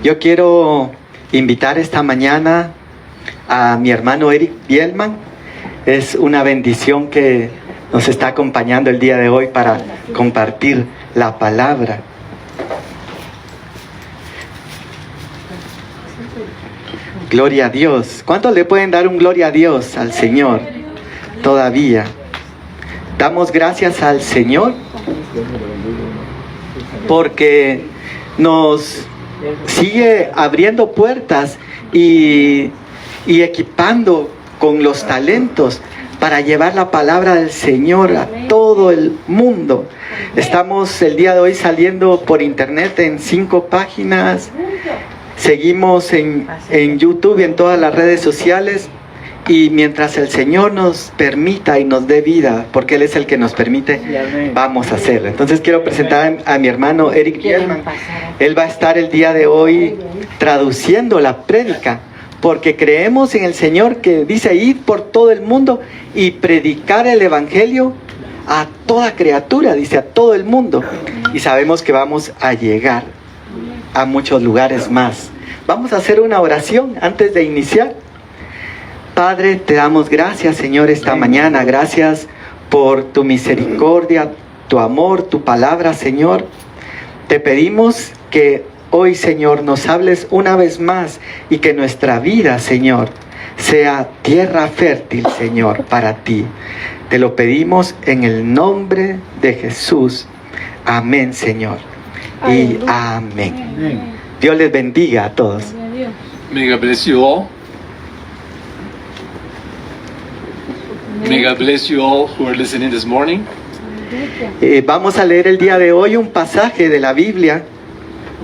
Yo quiero invitar esta mañana a mi hermano Eric Bielman. Es una bendición que nos está acompañando el día de hoy para compartir la palabra. Gloria a Dios. ¿Cuántos le pueden dar un gloria a Dios al Señor? Todavía. Damos gracias al Señor porque nos sigue abriendo puertas y equipando con los talentos para llevar la palabra del Señor a todo el mundo. Estamos el día de hoy saliendo por internet en 5 páginas. Seguimos en YouTube y en todas las redes sociales. Y mientras el Señor nos permita y nos dé vida, porque Él es el que nos permite, vamos a hacerlo. Entonces quiero presentar a mi hermano Eric Bielman. Él va a estar el día de hoy traduciendo la prédica, porque creemos en el Señor que dice ir por todo el mundo y predicar el Evangelio a toda criatura, dice a todo el mundo. Y sabemos que vamos a llegar a muchos lugares más. Vamos a hacer una oración antes de iniciar. Padre, te damos gracias, Señor, esta mañana. Gracias por tu misericordia, tu amor, tu palabra, Señor. Te pedimos que hoy, Señor, nos hables una vez más y que nuestra vida, Señor, sea tierra fértil, Señor, para ti. Te lo pedimos en el nombre de Jesús. Amén, Señor. Y amén. Dios les bendiga a todos. May God bless you all. May God bless you all who are listening this morning. Vamos a leer el día de hoy un pasaje de la Biblia.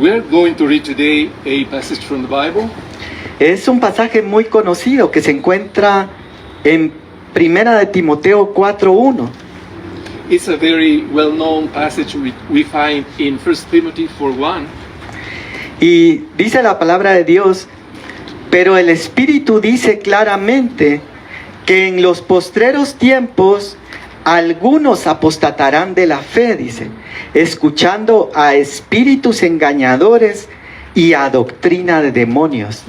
We are going to read today a passage from the Bible. Es un pasaje muy conocido que se encuentra en Primera de Timoteo 4:1. It's a very well-known passage we find in 1 Timothy 4:1. Y dice la palabra de Dios, pero el Espíritu dice claramente que en los postreros tiempos algunos apostatarán de la fe, dice, escuchando a espíritus engañadores y a doctrina de demonios.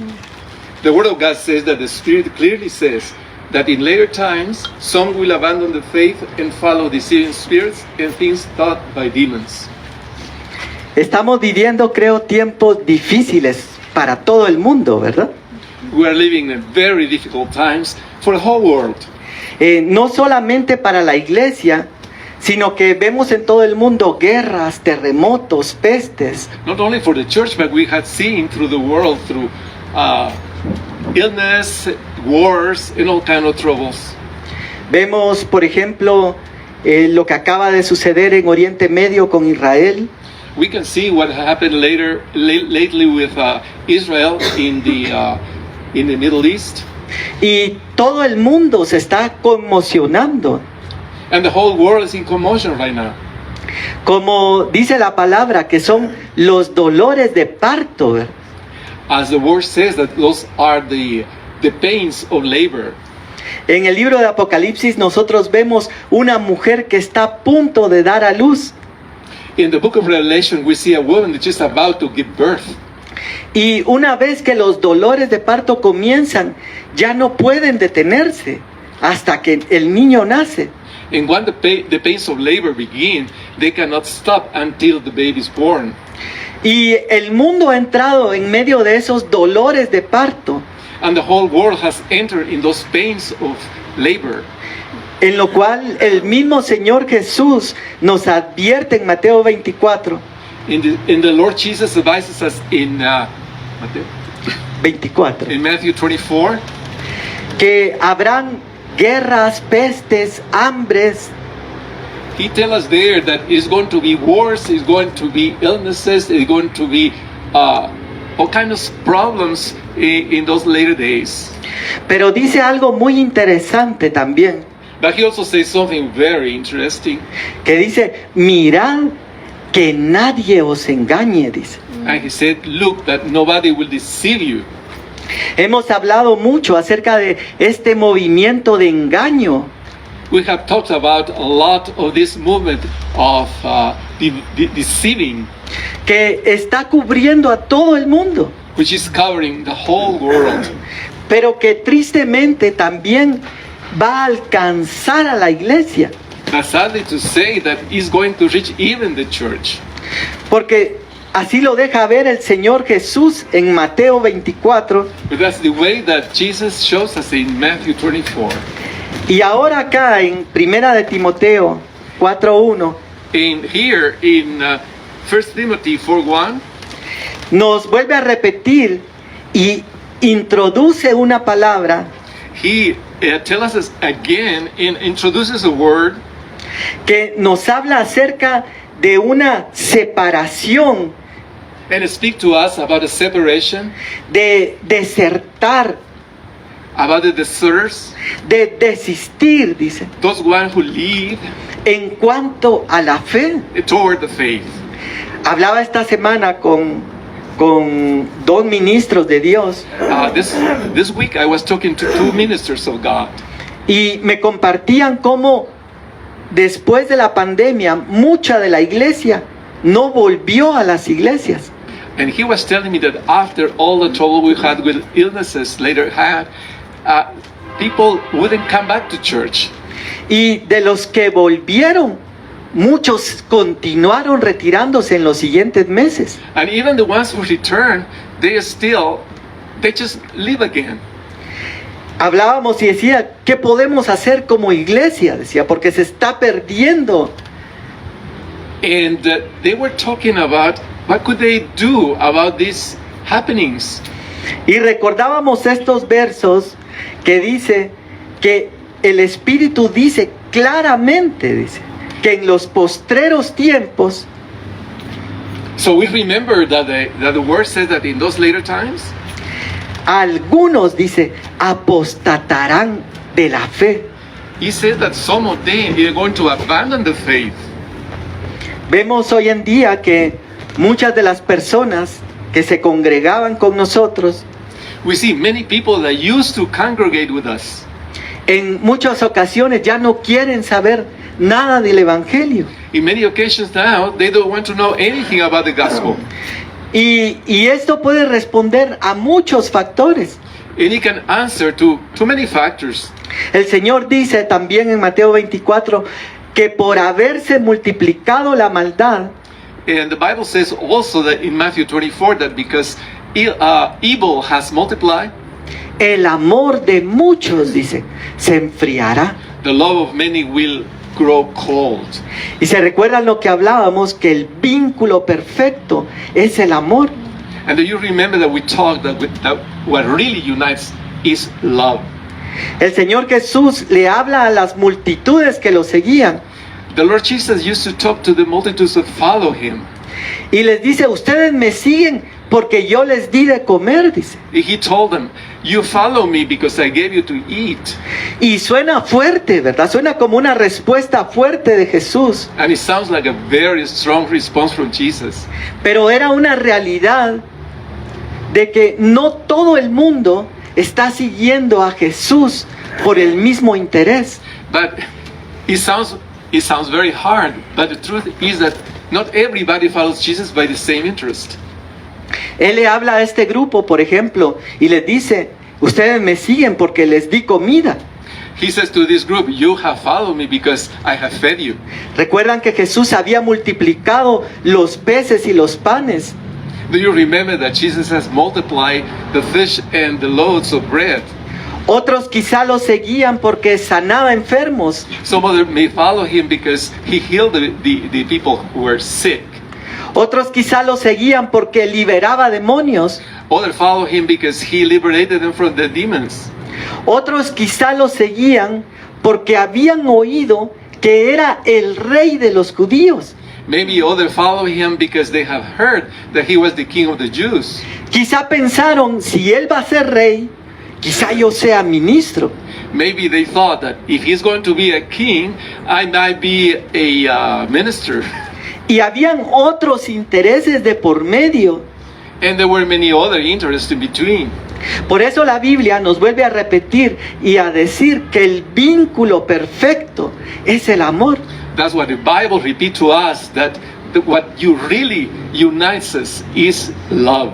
The Word of God says that the Spirit clearly says that in later times some will abandon the faith and follow deceiving spirits and things taught by demons. Estamos viviendo, creo, tiempos difíciles para todo el mundo, ¿verdad? We are living in very difficult times for the whole world. No solamente para la iglesia, sino que vemos en todo el mundo guerras, terremotos, pestes. Not only for the church, but we have seen through the world through illness, wars, and all kind of troubles. Vemos, por ejemplo, lo que acaba de suceder en Oriente Medio con Israel. We can see what happened lately with Israel in the Middle East. Y todo el mundo se está conmocionando. And the whole world is in commotion right now. Como dice la palabra, que son los dolores de parto. As the word says, that those are the pains of labor. En el libro de Apocalipsis nosotros vemos una mujer que está a punto de dar a luz. In the book of Revelation, we see a woman that's just about to give birth. Y una vez que los dolores de parto comienzan, ya no pueden detenerse hasta que el niño nace. And when the pains of labor begin, they cannot stop until the baby is born. Y el mundo ha entrado en medio de esos dolores de parto. And the whole world has entered in those pains of labor. En lo cual el mismo Señor Jesús nos advierte en Mateo 24. In the Lord Jesus advises us in Matthew 24 que habrán guerras, pestes, hambres. He tells us there that it's going to be wars, it's going to be illnesses, it's going to be all kinds of problems in those later days. Pero dice algo muy interesante también. But he also says something very interesting. Que dice, mirad que nadie os engañe, dice. And he said, look, that nobody will deceive you. Hemos hablado mucho acerca de este movimiento de engaño. We have talked about a lot of this movement of deceiving, que está cubriendo a todo el mundo, which is covering the whole world, pero que tristemente también va a alcanzar a la iglesia. but sadly to say that is going to reach even the church. Porque así lo deja ver el Señor Jesús en Mateo 24. But that's the way that Jesus shows us in Matthew 24. Y ahora acá en Primera de Timoteo 4:1 And here in 1 Timothy 4:1, nos vuelve a repetir y introduce una palabra he tells us again and introduces a word que nos habla acerca de una separación, and speak to us about a separation, de desertar, about the deserters, de desistir, dice, those one who leave en cuanto a la fe. toward the faith. Hablaba esta semana con dos ministros de Dios This week I was talking to two ministers of God, y me compartían cómo después de la pandemia mucha de la iglesia no volvió a las iglesias. and he was telling me that after all the trouble we had with illnesses later had, people wouldn't come back to church. Y de los que volvieron, muchos continuaron retirándose en los siguientes meses. And even the ones who return, they just leave again. Hablábamos y decía, ¿qué podemos hacer como iglesia? Decía, porque se está perdiendo. And they were talking about what could they do about these happenings. Y recordábamos estos versos que dice que el Espíritu dice claramente, dice, que en los postreros tiempos So we remember that the word says that in those later times, algunos, dice, apostatarán de la fe. he said that some of them are going to abandon the faith. Vemos hoy en día que muchas de las personas que se congregaban con nosotros, We see many people that used to congregate with us. en muchas ocasiones ya no quieren saber nada del Evangelio. In many occasions now, they don't want to know anything about the gospel. Y esto puede responder a muchos factores. And it can answer to many factors. El Señor dice también en Mateo 24 que por haberse multiplicado la maldad, And the Bible says also that in Matthew 24 that because evil has multiplied, el amor de muchos, dice, se enfriará. the love of many will grow cold. Y se recuerdan lo que hablábamos, que el vínculo perfecto es el amor. And do you remember that we talked that what really unites is love? El Señor Jesús le habla a las multitudes que lo seguían The Lord Jesus used to talk to the multitudes that follow him. y les dice, ustedes me siguen porque yo les di de comer, dice. He told them, you follow me because I gave you to eat. Y suena fuerte, ¿verdad? Suena como una respuesta fuerte de Jesús, And it sounds like a very strong response from Jesus. pero era una realidad de que no todo el mundo está siguiendo a Jesús por el mismo interés. But it sounds very hard, but the truth is that not everybody follows Jesus by the same interest. Él le habla a este grupo, por ejemplo, y les dice, ustedes me siguen porque les di comida. He says to this group, you have followed me because I have fed you. Recuerdan que Jesús había multiplicado los peces y los panes. Do you remember that Jesus has multiplied the fish and the loaves of bread? Otros quizá lo seguían porque sanaba enfermos. Some others may follow him because he healed the people who were sick. Otros quizá lo seguían porque liberaba demonios. Others follow him because he liberated them from the demons. Otros quizá lo seguían porque habían oído que era el rey de los judíos. Maybe others follow him because they have heard that he was the king of the Jews. Quizá pensaron, si él va a ser rey, quizá yo sea ministro. Maybe they thought that if he's going to be a king, I might be a minister. Y habían otros intereses de por medio. And there were many other interests in between. Por eso la Biblia nos vuelve a repetir y a decir que el vínculo perfecto es el amor. That's what the Bible repeats to us, that what you really unites us is love.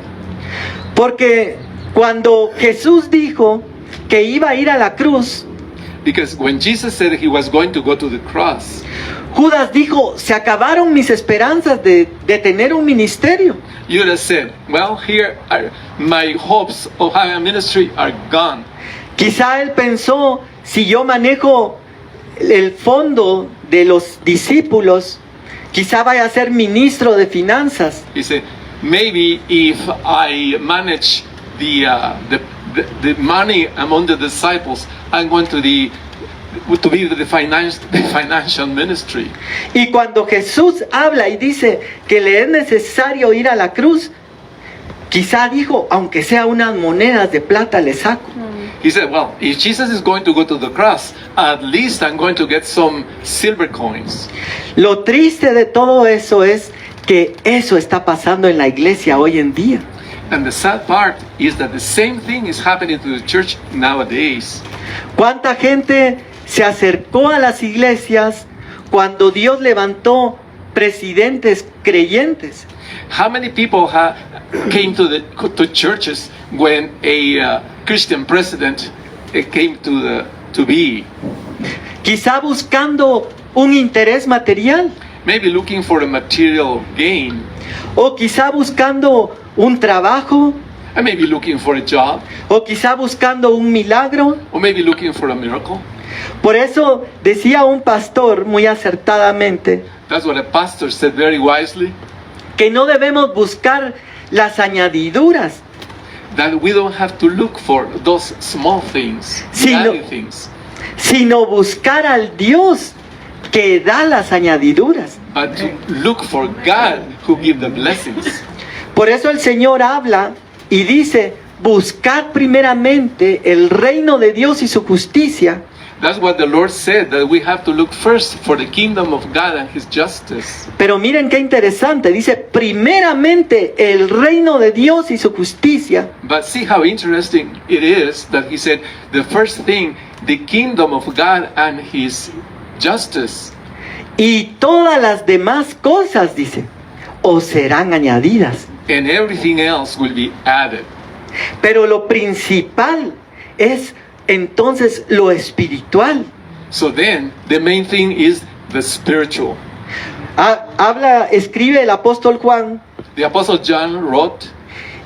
Porque cuando Jesús dijo que iba a ir a la cruz, Because when Jesus said he was going to go to the cross, Judas dijo, se acabaron mis esperanzas de tener un ministerio. Judas said, well, here are my hopes of having a ministry are gone. Quizá él pensó, si yo manejo el fondo de los discípulos, quizá vaya a ser ministro de finanzas. He said, maybe if I manage the money among the disciples, I'm going to be the financial ministry. Y cuando Jesús habla y dice que le es necesario ir a la cruz, quizá dijo, aunque sea unas monedas de plata le saco. He said, well, if Jesus is going to go to the cross, at least I'm going to get some silver coins. Lo triste de todo eso es que eso está pasando en la iglesia hoy en día. And the sad part is that the same thing is happening to the church nowadays. ¿Cuánta gente se acercó a las iglesias cuando Dios levantó presidentes creyentes? How many people came to churches when a Christian president came to be? Quizá buscando un interés material, Maybe looking for a material gain, o quizá buscando un trabajo, and maybe looking for a job, o quizá buscando un milagro. or maybe looking for a miracle. Por eso decía un pastor muy acertadamente That's what a pastor said very wisely, que no debemos buscar las añadiduras, that we don't have to look for those small things, Sí, no. tiny things, sino buscar al Dios que da las añadiduras. but to look for God who gives the blessings. Por eso el Señor habla y dice, buscad primeramente el reino de Dios y su justicia, That's what the Lord said, that we have to look first for the kingdom of God and His justice. pero miren qué interesante, dice, primeramente el reino de Dios y su justicia, But see how interesting it is that He said, the first thing, the kingdom of God and His justice, y todas las demás cosas, dice, os serán añadidas. and everything else will be added. Pero lo principal es entonces lo espiritual. So then, the main thing is the spiritual. Escribe el apóstol Juan The Apostle John wrote,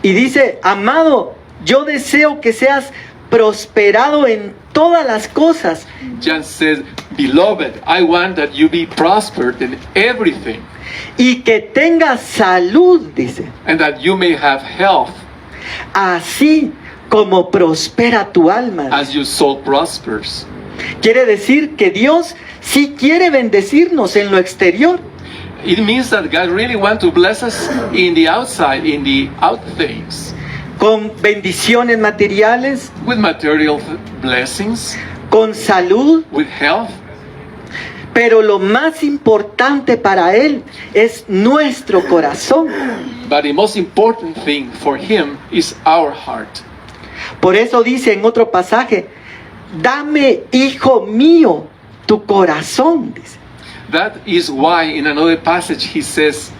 y dice, amado, yo deseo que seas prosperado en todas las cosas John says, beloved, I want that you be prospered in everything, y que tengas salud, dice, and that you may have health así como prospera tu alma. as your soul prospers. Quiere decir que Dios sí quiere bendecirnos en lo exterior, It means that God really wants to bless us in the outside, in the out things, con bendiciones materiales, with material blessings, con salud, with health. pero lo más importante para Él es nuestro corazón. But the most important thing for Him is our heart. Por eso dice en otro pasaje, dame, hijo mío, tu corazón, dice. That is why in another passage He says,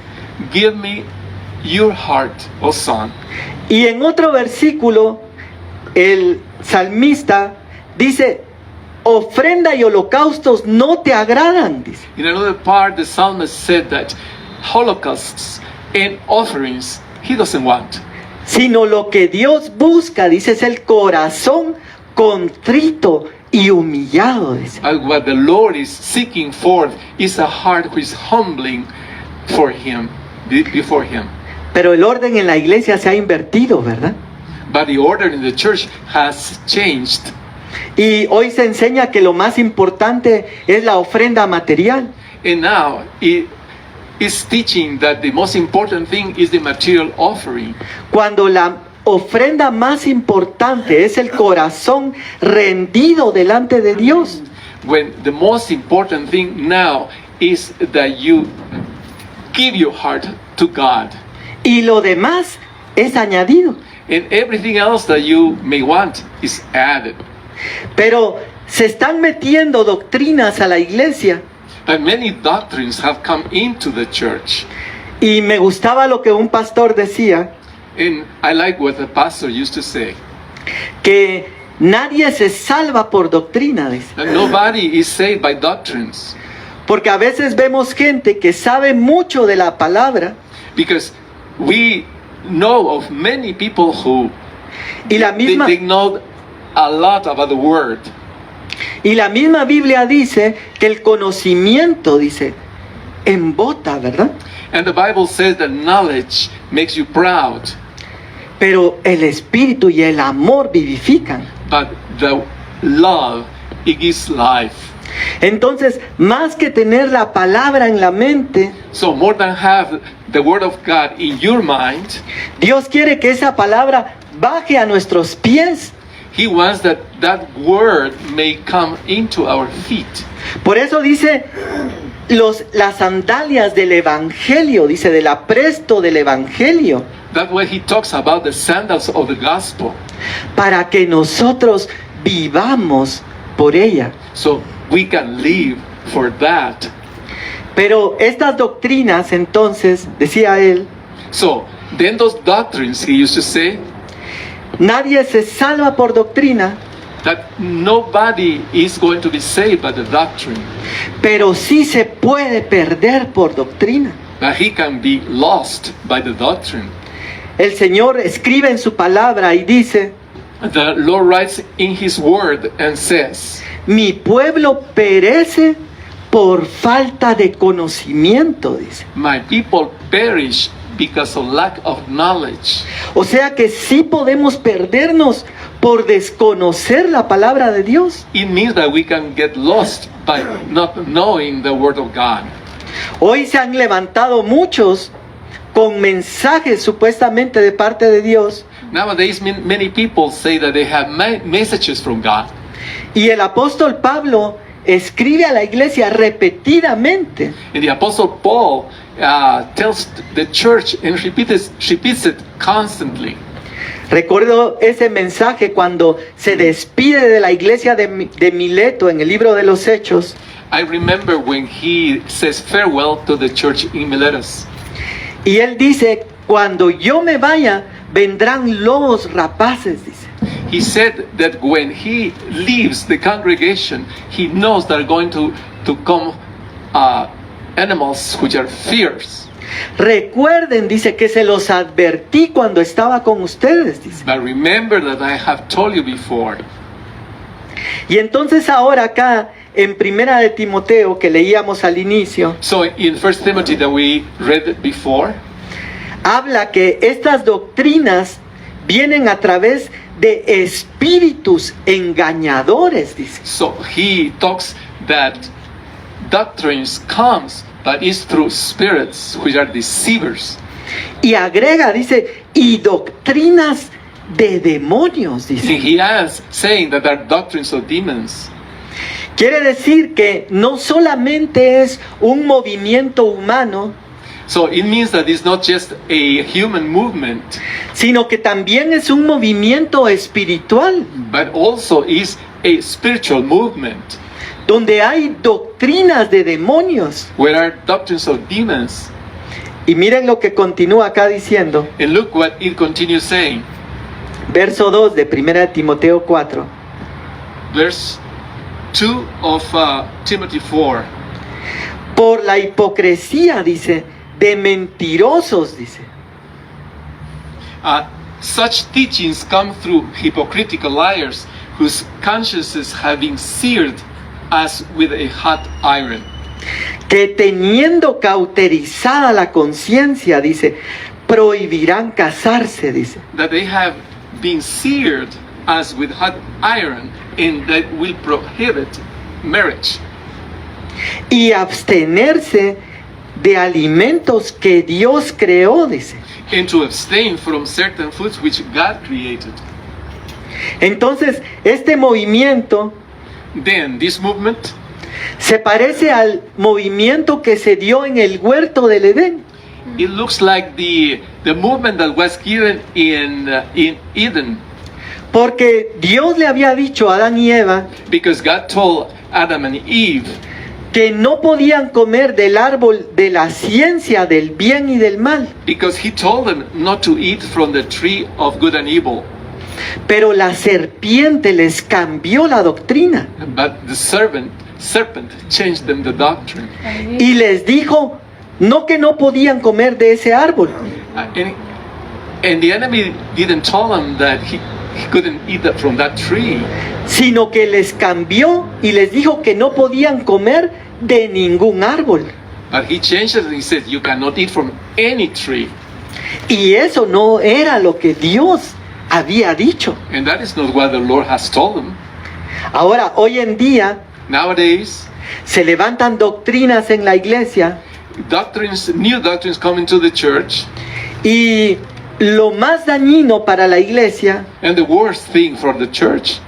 give me your heart, O son. Y en otro versículo, el salmista dice, ofrenda y holocaustos no te agradan, dice. In another part, the psalmist said that holocausts and offerings He doesn't want. Sino lo que Dios busca, dice, es el corazón contrito y humillado, dice. And what the Lord is seeking for is a heart who is humbling for Him, before Him. Pero el orden en la iglesia se ha invertido, ¿verdad? But the order in the church has changed. Y hoy se enseña que lo más importante es la ofrenda material. And now it is teaching that the most important thing is the material offering. Cuando la ofrenda más importante es el corazón rendido delante de Dios. When the most important thing now is that you give your heart to God. Y lo demás es añadido. And everything else that you may want is added. Pero se están metiendo doctrinas a la iglesia But many doctrines have come into the church. Y me gustaba lo que un pastor decía, And I like what the pastor used to say. que nadie se salva por doctrina, dice. That nobody is saved by doctrines. Porque a veces vemos gente que sabe mucho de la palabra Because we know of many people who y la misma, they know a lot about the word. y la misma Biblia dice que el conocimiento, dice, embota, ¿verdad? And the Bible says that knowledge makes you proud, Pero el espíritu y el amor vivifican. but the love, it gives life. Entonces, más que tener la palabra en la mente, So more than have the word of God in your mind, Dios quiere que esa palabra baje a nuestros pies. He wants that that word may come into our feet. Por eso dice las sandalias del evangelio, dice del apresto del evangelio, That's why He talks about the sandals of the gospel. para que nosotros vivamos por ella. So we can live for that. Pero estas doctrinas, entonces, decía él, So then those doctrines, he used to say, nadie se salva por doctrina, that nobody is going to be saved by the doctrine, pero sí se puede perder por doctrina. that he can be lost by the doctrine. El Señor escribe en su palabra y dice, The Lord writes in His word and says, mi pueblo perece por falta de conocimiento, dice. my people perish because of lack of knowledge. O sea que sí podemos perdernos por desconocer la palabra de Dios. It means that we can get lost by not knowing the word of God. Hoy se han levantado muchos con mensajes supuestamente de parte de Dios, Nowadays, many people say that they have messages from God. y el apóstol Pablo escribe a la iglesia repetidamente And the Apostle Paul tells the church and repeats it constantly. Recuerdo ese mensaje cuando se despide de la iglesia de Mileto en el libro de los Hechos. I remember when he says farewell to the church in Miletus. Y él dice, cuando yo me vaya, vendrán lobos rapaces, dice. He said that when he leaves the congregation, he knows that are going to come animals which are fierce. Recuerden, dice, que se los advertí cuando estaba con ustedes, dice. But remember that I have told you before. Y entonces ahora acá, en Primera de Timoteo, que leíamos al inicio, So in 1 Timothy that we read before, habla que estas doctrinas vienen a través de espíritus engañadores, dice. so he talks that doctrines comes, but it's through spirits which are deceivers. Y agrega, dice, y doctrinas de demonios, See, dice. he adds saying that there are doctrines of demons. Quiere decir que no solamente es un movimiento humano, So it means that it's not just a human movement, sino que también es un movimiento espiritual, but also is a spiritual movement donde hay doctrinas de demonios. where are doctrines of demons. Y miren lo que continúa acá diciendo, And look what it continues saying. verso 2 de 1 Timoteo 4. Verse 2 of Timothy 4. Por la hipocresía, dice, de mentirosos, dice. Such teachings come through hypocritical liars whose consciences have been seared as with a hot iron. Que teniendo cauterizada la conciencia, dice, prohibirán casarse, dice. That they have been seared as with hot iron, and that will prohibit marriage. Y abstenerse de alimentos que Dios creó, dice. And to abstain from certain foods which God created. Entonces, este movimiento Then this movement, se parece al movimiento que se dio en el huerto del Edén. it looks like the movement that was given in Eden, Porque Dios le había dicho a Adán y Eva because God told Adam and Eve que no podían comer del árbol de la ciencia del bien y del mal. because he told them not to eat from the tree of good and evil. Pero la serpiente les cambió la doctrina But the serpent changed them the doctrine. y les dijo, no que no podían comer de ese árbol, And the enemy didn't tell them that he couldn't eat that from that tree, sino que les cambió y les dijo que no podían comer de ningún árbol. but he changed it and he said, you cannot eat from any tree. Y eso no era lo que Dios había dicho. And that is not what the Lord has told them. Ahora, hoy en día, Nowadays, se levantan doctrinas en la iglesia new doctrines come into the church, y lo más dañino para la iglesia and the worst thing for the church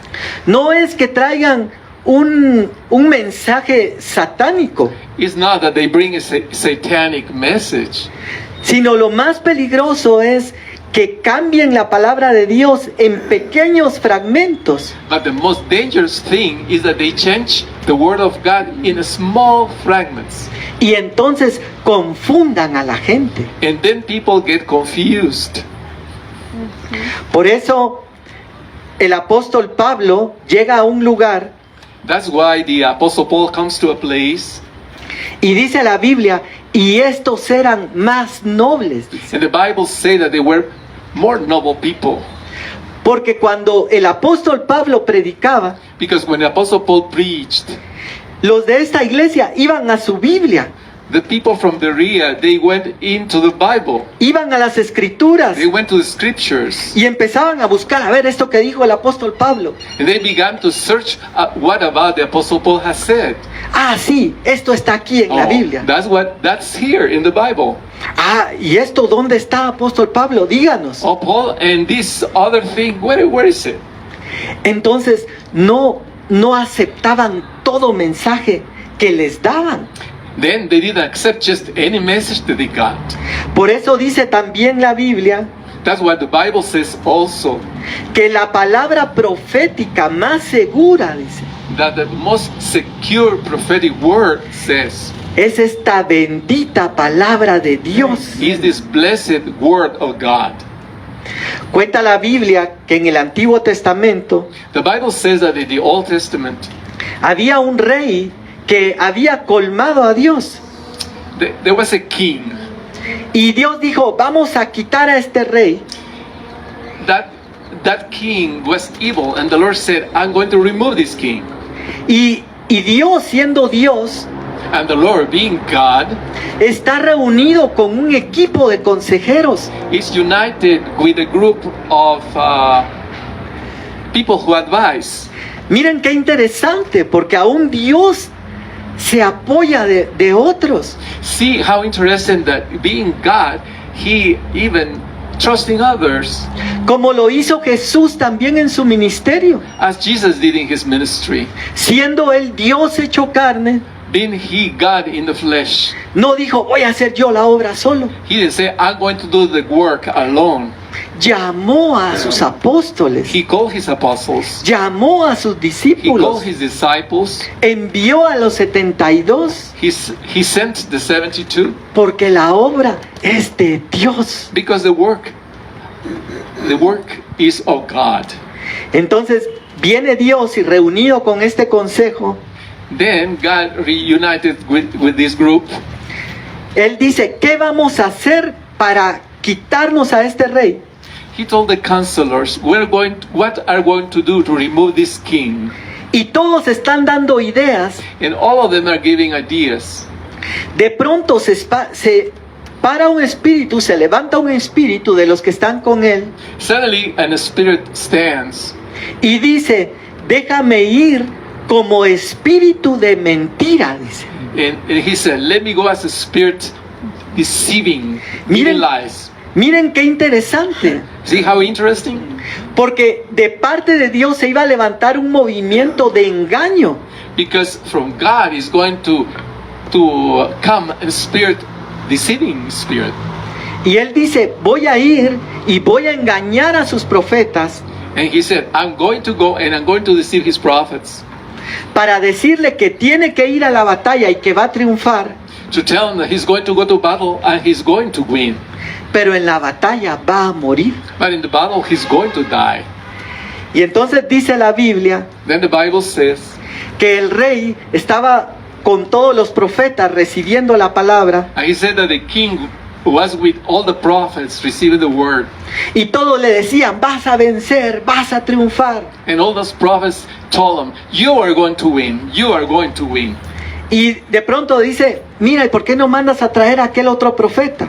no es que traigan un mensaje satánico, is not that they bring a satanic message, sino lo más peligroso es que cambien la palabra de Dios en pequeños fragmentos but the most dangerous thing is that they change the word of God in small fragments, y entonces confundan a la gente. and then people get confused. Por eso el apóstol Pablo llega a un lugar That's why the Apostle Paul comes to a place, y dice la Biblia, y estos eran más nobles. Dice. and the Bible say that they were more noble people, Porque cuando el apóstol Pablo predicaba, because when the Apostle Paul preached, los de esta iglesia iban a su Biblia, the people from Berea, they went into the Bible, iban a las escrituras they went to the scriptures, y empezaban a buscar a ver esto que dijo el apóstol Pablo. and they began to search what about the Apostle Paul has said. Ah, sí, esto está aquí en la Biblia. That's here in the Bible. Ah, ¿y esto dónde está, apóstol Pablo? Díganos. Oh, Paul, and this other thing, where is it? Entonces no aceptaban todo mensaje que les daban. Then they didn't accept just any message that they got. Por eso dice también la Biblia That's what the Bible says also, que la palabra profética más segura, dice, that the most secure prophetic word says es esta bendita palabra de Dios. is this blessed word of God. Cuenta la Biblia que en el Antiguo Testamento The Bible says that in the Old Testament, había un rey que había colmado a Dios. there was a king. Y Dios dijo, vamos a quitar a este rey. That king was evil, and the Lord said, I'm going to remove this king. Y Dios, siendo Dios, And the Lord, being God, está reunido con un equipo de consejeros. is united with a group of people who advise. Miren qué interesante, porque aún Dios se apoya de otros. See how interesting that being God, He even trusting others, Como lo hizo Jesús también en su ministerio. as Jesus did in His ministry. Siendo Él Dios hecho carne, Being He God in the flesh, no dijo, voy a hacer yo la obra solo. He didn't say, I'm going to do the work alone. Llamó a sus apóstoles, He called His apostles. llamó a sus He called discípulos, His disciples. envió a los 72, He sent the 72 porque la obra es de Dios. because the work is of God. Entonces viene Dios y reunido con este consejo, Then God reunited with this group. Él dice, ¿qué vamos a hacer para quitarnos a este rey? He told the counselors, what are going to do to remove this king? Y todos están dando ideas. And all of them are giving ideas. De pronto se para un espíritu, se levanta un espíritu de los que están con él Suddenly, a spirit stands y dice, déjame ir como espíritu de mentira, dice. and he said, let me go as a spirit deceiving, Miren- giving lies. Miren qué interesante, See how interesting? porque de parte de Dios se iba a levantar un movimiento de engaño. Because from God is going to come a spirit, deceiving spirit. Y él dice, voy a ir y voy a engañar a sus profetas And he said, I'm going to go and I'm going to deceive his prophets. para decirle que tiene que ir a la batalla y que va a triunfar, to tell him that he's going to go to battle and he's going to win. pero en la batalla va a morir. But in the battle, he's going to die. Y entonces dice la Biblia Then the Bible says que el rey estaba con todos los profetas recibiendo la palabra, and he said that the king was with all the prophets receiving the word. y todos le decían, vas a vencer, vas a triunfar. And all those prophets told him, you are going to win, you are going to win. Y de pronto dice, mira, ¿y por qué no mandas a traer a aquel otro profeta?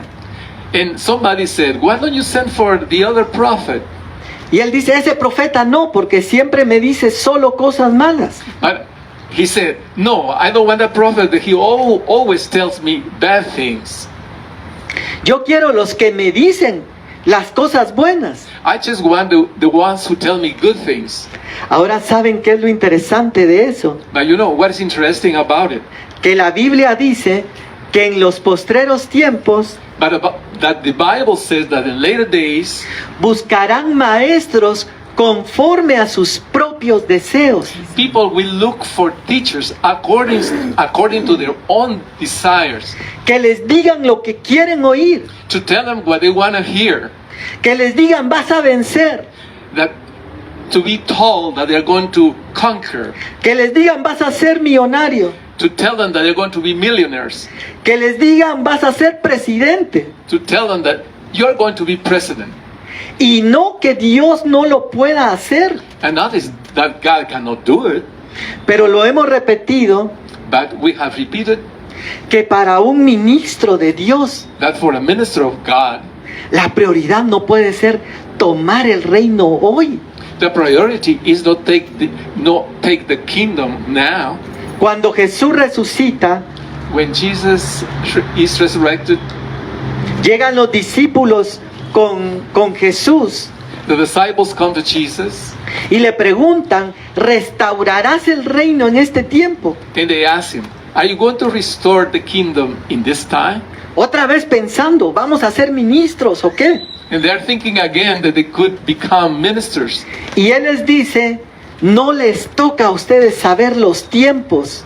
And somebody said, why don't you send for the other prophet? Y él dice, ese profeta no, porque siempre me dice solo cosas malas. But he said, no, I don't want that prophet. He always tells me bad things. Yo quiero los que me dicen las cosas buenas. I just want the ones who tell me good things. Ahora saben qué es lo interesante de eso, But you know what is interesting about it? que la Biblia dice que en los postreros tiempos That the Bible says that in later days, buscarán maestros conforme a sus propios deseos. people will look for teachers according to their own desires, Que les digan lo que quieren oír. to tell them what they want to hear, Que les digan, vas a vencer. that to be told that they're going to conquer, Que les digan, vas a ser millonario. to tell them that they're going to be millionaires, Que les digan, vas a ser presidente. to tell them that you're going to be president. Y no que Dios no lo pueda hacer. And not is that God cannot do it, Pero lo hemos repetido, but we have repeated que para un ministro de Dios, that for a minister of God, la prioridad no puede ser tomar el reino hoy. the priority is not take the kingdom now. Cuando Jesús resucita, When Jesus is resurrected, llegan los discípulos con Jesús the disciples come to Jesus y le preguntan, ¿restaurarás el reino en este tiempo? and they ask him, are you going to restore the kingdom in this time? Otra vez pensando, ¿vamos a ser ministros o qué? And they're thinking again that they could become ministers. Y Él les dice, no les toca a ustedes saber los tiempos,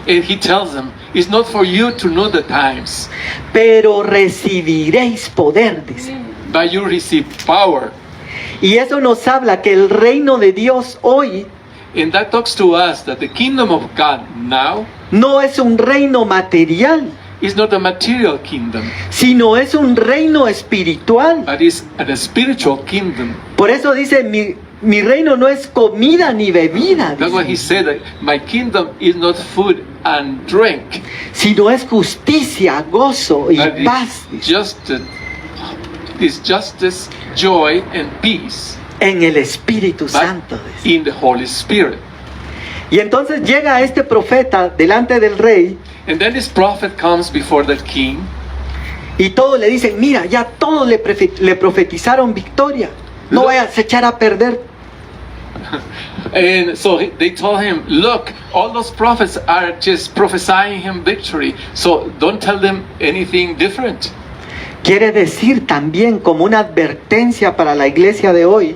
And he tells them, it's not for you to know the times, pero recibiréis poder, dice. but you receive power. Y eso nos habla que el reino de Dios hoy And that talks to us that the kingdom of God now no es un reino material, is not a material kingdom, sino es un reino espiritual. but is a spiritual kingdom. Por eso dice, mi reino no es comida ni bebida, That's why dice, he said that my kingdom is not food and drink, sino es justicia, gozo y but paz it's justice, joy, and peace, en el Espíritu but Santo, dice. in the Holy Spirit. Y entonces llega este profeta delante del rey And then this prophet comes before the king, y todos le dicen, mira, ya todos le profetizaron victoria, no vayas a echar a perder. and so they told him, look, all those prophets are just prophesying him victory, so don't tell them anything different. Quiere decir también como una advertencia para la iglesia de hoy,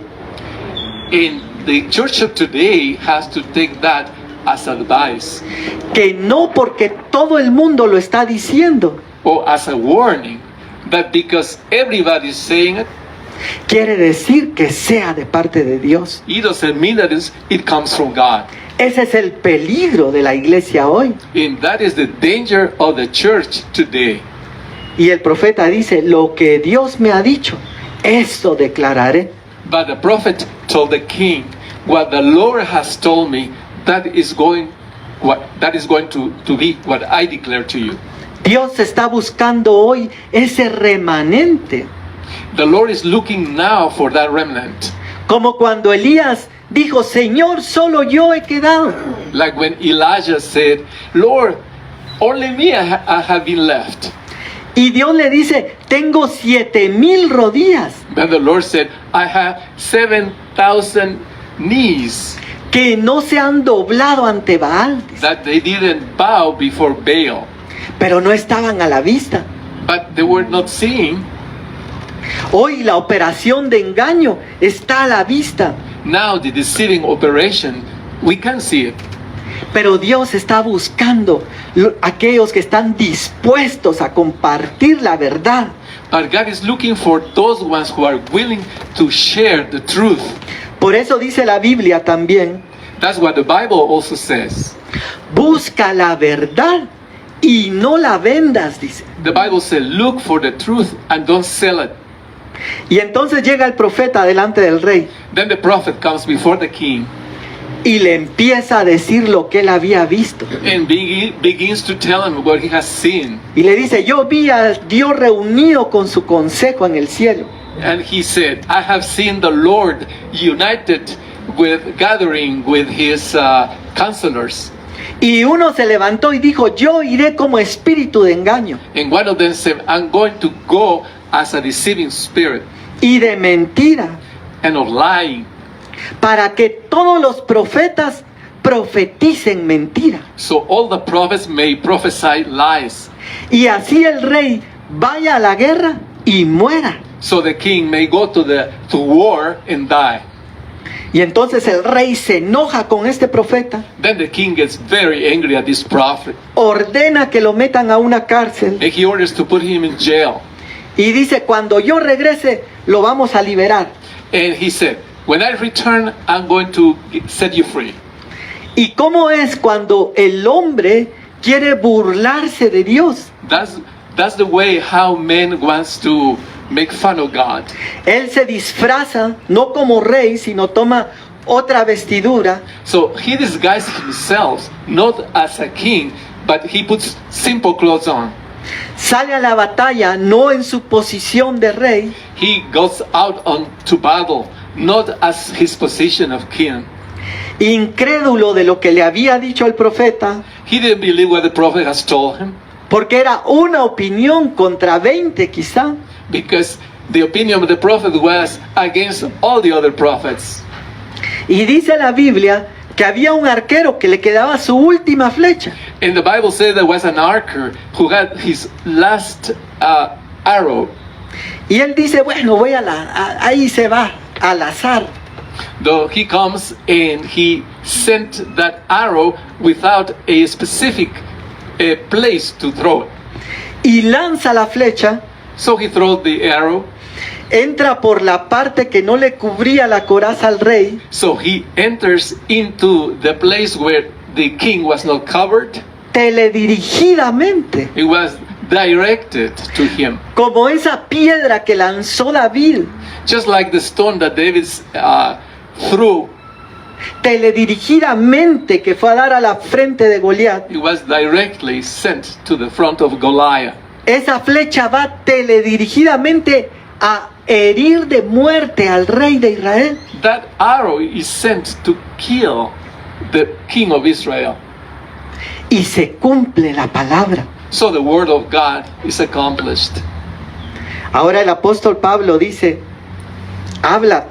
And the church of today has to take that as advice que no porque todo el mundo lo está diciendo, or as a warning, that because everybody is saying it, quiere decir que sea de parte de Dios. it doesn't mean that it comes from God. Ese es el peligro de la iglesia hoy. And that is the danger of the church today. Y el profeta dice, lo que Dios me ha dicho, eso declararé. But the prophet told the king, what the Lord has told me, that is going to be what I declare to you. Dios está buscando hoy ese remanente. The Lord is looking now for that remnant. Como cuando Elías dijo, Señor, solo yo he quedado. Like when Elijah said, Lord, only me I have been left. Y Dios le dice, tengo 7,000 rodillas Then the Lord said, I have 7,000 knees que no se han doblado ante Baal, that they didn't bow before Baal. pero no estaban a la vista. But they were not seeing. Hoy la operación de engaño está a la vista. Now the deceiving operation, we can see it. Pero Dios está buscando aquellos que están dispuestos a compartir la verdad. But God is looking for those ones who are willing to share the truth. Por eso dice la Biblia también, That's what the Bible also says. busca la verdad y no la vendas, dice. The Bible says, look for the truth and don't sell it. Y entonces llega el profeta delante del rey Then the prophet comes before the king y le empieza a decir lo que él había visto. and begins to tell him what he has seen. Y le dice, yo vi a Dios reunido con su consejo en el cielo. And he said, I have seen the Lord united gathering with his counselors. Y uno se levantó y dijo, yo iré como espíritu de engaño And one of them said, I'm going to go as a deceiving spirit y de mentira, and of lying, para que todos los profetas profeticen mentira. so all the prophets may prophesy lies, Y así el rey vaya a la guerra y muera. so the king may go to war and die. Y entonces el rey se enoja con este profeta, Then the king gets very angry at this prophet, ordena que lo metan a una cárcel and he orders to put him in jail. y dice, cuando yo regrese lo vamos a liberar. And he said, when I return, I'm going to set you free. ¿Y cómo es cuando el hombre quiere burlarse de Dios? That's the way how man wants to make fun of God. Él se disfraza no como rey, sino toma otra vestidura So he disguises himself not as a king, but he puts simple clothes on. sale a la batalla no en su posición de rey, He goes out to battle not as his position of king. incrédulo de lo que le había dicho el profeta, He didn't believe what the prophet has told him, porque era una opinión contra 20 quizá. because the opinion of the prophet was against all the other prophets. Y dice la Biblia que había un arquero que le quedaba su última flecha. And the Bible says there was an archer who had his last arrow. Y él dice, bueno, ahí se va, al azar. Though he comes and he sent that arrow without a specific place to throw it. Y lanza la flecha, So he throws the arrow. entra por la parte que no le cubría la coraza al rey, So he enters into the place where the king was not covered. teledirigidamente, It was directed to him. como esa piedra que lanzó David, Just like the stone that David threw, teledirigidamente que fue a dar a la frente de Goliat. it was directly sent to the front of Goliath. Esa flecha va teledirigidamente a herir de muerte al rey de Israel. That arrow is sent to kill the king of Israel. Y se cumple la palabra. So the word of God is accomplished. Ahora el apóstol Pablo dice, habla,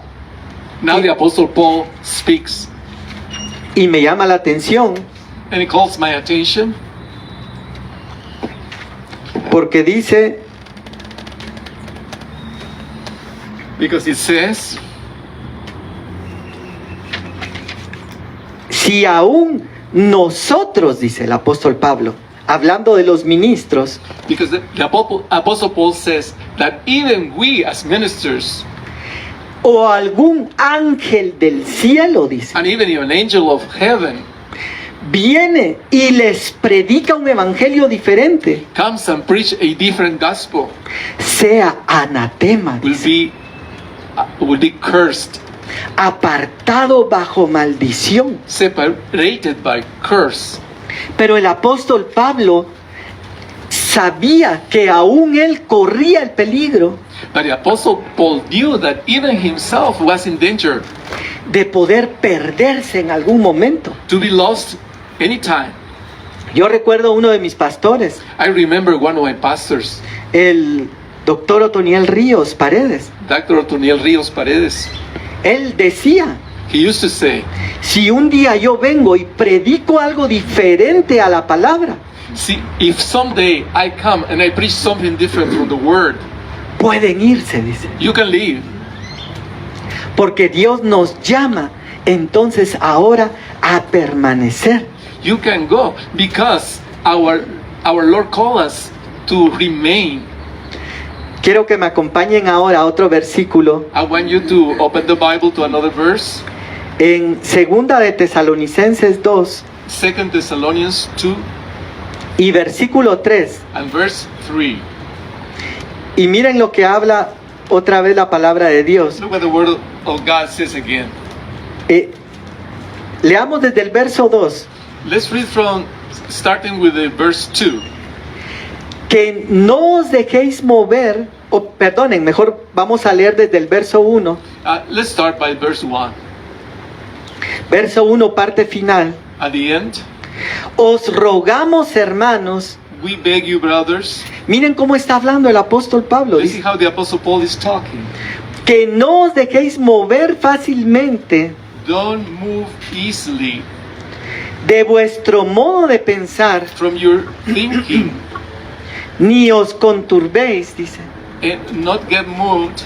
Now the apostle Paul speaks, y me llama la atención and it calls my attention porque dice, because it says, si aún nosotros, dice el apóstol Pablo, hablando de los ministros, because the apostle Paul says that even we as ministers, o algún ángel del cielo, dice, and even an angel of heaven, viene y les predica un evangelio diferente, comes and preach a different gospel, sea anatema, dice, will be cursed, apartado bajo maldición. separated by curse. Pero el apóstol Pablo sabía que aún él corría el peligro But the apostle Paul knew that even himself was in danger de poder perderse en algún momento. to be lost anytime. Yo recuerdo uno de mis pastores, I remember one of my pastors, el doctor Otoniel Ríos Paredes. Dr. Otoniel Ríos Paredes. Él decía, He used to say, si un día yo vengo y predico algo diferente a la palabra, see, if someday I come and I preach something different from the word, pueden irse, dice. you can leave. Porque Dios nos llama entonces ahora a permanecer. you can go, because our Lord called us to remain. Quiero que me acompañen ahora a otro versículo I want you to open the Bible to another verse, en Segunda de Tesalonicenses 2 2 Thessalonians 2 y versículo 3. and verse 3. Y miren lo que habla otra vez la palabra de Dios. Look what the word of God says again. Leamos desde el verso 2. Let's read from starting with the verse 2. Que no os dejéis mover, o perdonen, mejor vamos a leer desde el verso 1. Let's start by verse 1. Verso 1, parte final. At the end, Os rogamos, hermanos. we beg you, brothers. Miren cómo está hablando el apóstol Pablo. Let's see Dice, how the Apostle Paul is talking. que no os dejéis mover fácilmente Don't move easily de vuestro modo de pensar, from your thinking, ni os conturbéis, dice, and not get moved,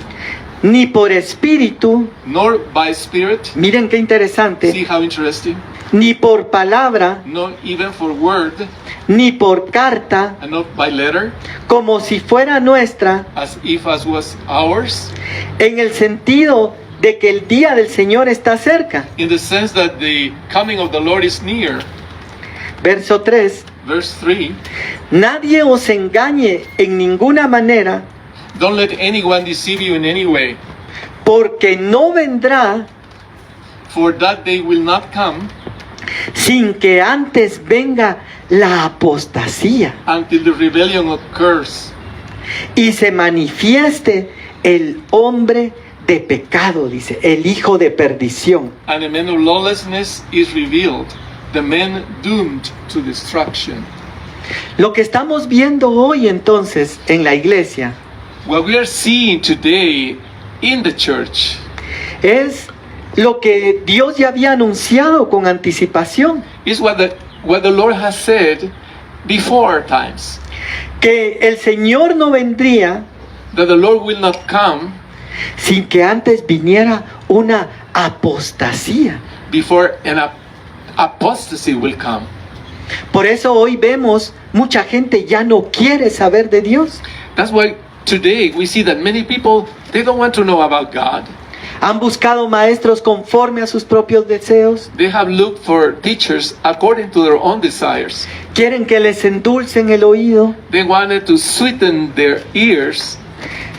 ni por espíritu. nor by spirit. Miren qué interesante. See how interesting? Ni por palabra, Not even for word, ni por carta, and not by letter, como si fuera nuestra, as if as was ours, en el sentido de que el día del Señor está cerca. in the sense that the coming of the Lord is near. Verso 3. Verse 3. Nadie os engañe en ninguna manera, Don't let anyone deceive you in any way, porque no vendrá for that day will not come sin que antes venga la apostasía until the rebellion occurs y se manifieste el hombre de pecado, dice, el hijo de perdición, and the man of lawlessness is revealed, the man doomed to destruction. Lo que estamos viendo hoy entonces en la iglesia What we are seeing today in the church es lo que Dios ya había anunciado con anticipación, is what the Lord has said before times, que el Señor no vendría that the Lord will not come sin que antes viniera una apostasía. before an apostasy will come. Por eso hoy vemos mucha gente ya no quiere saber de Dios. That's why today we see that many people, they don't want to know about God. Han buscado maestros conforme a sus propios deseos. They have looked for teachers according to their own desires. Quieren que les endulcen el oído, They wanted to sweeten their ears,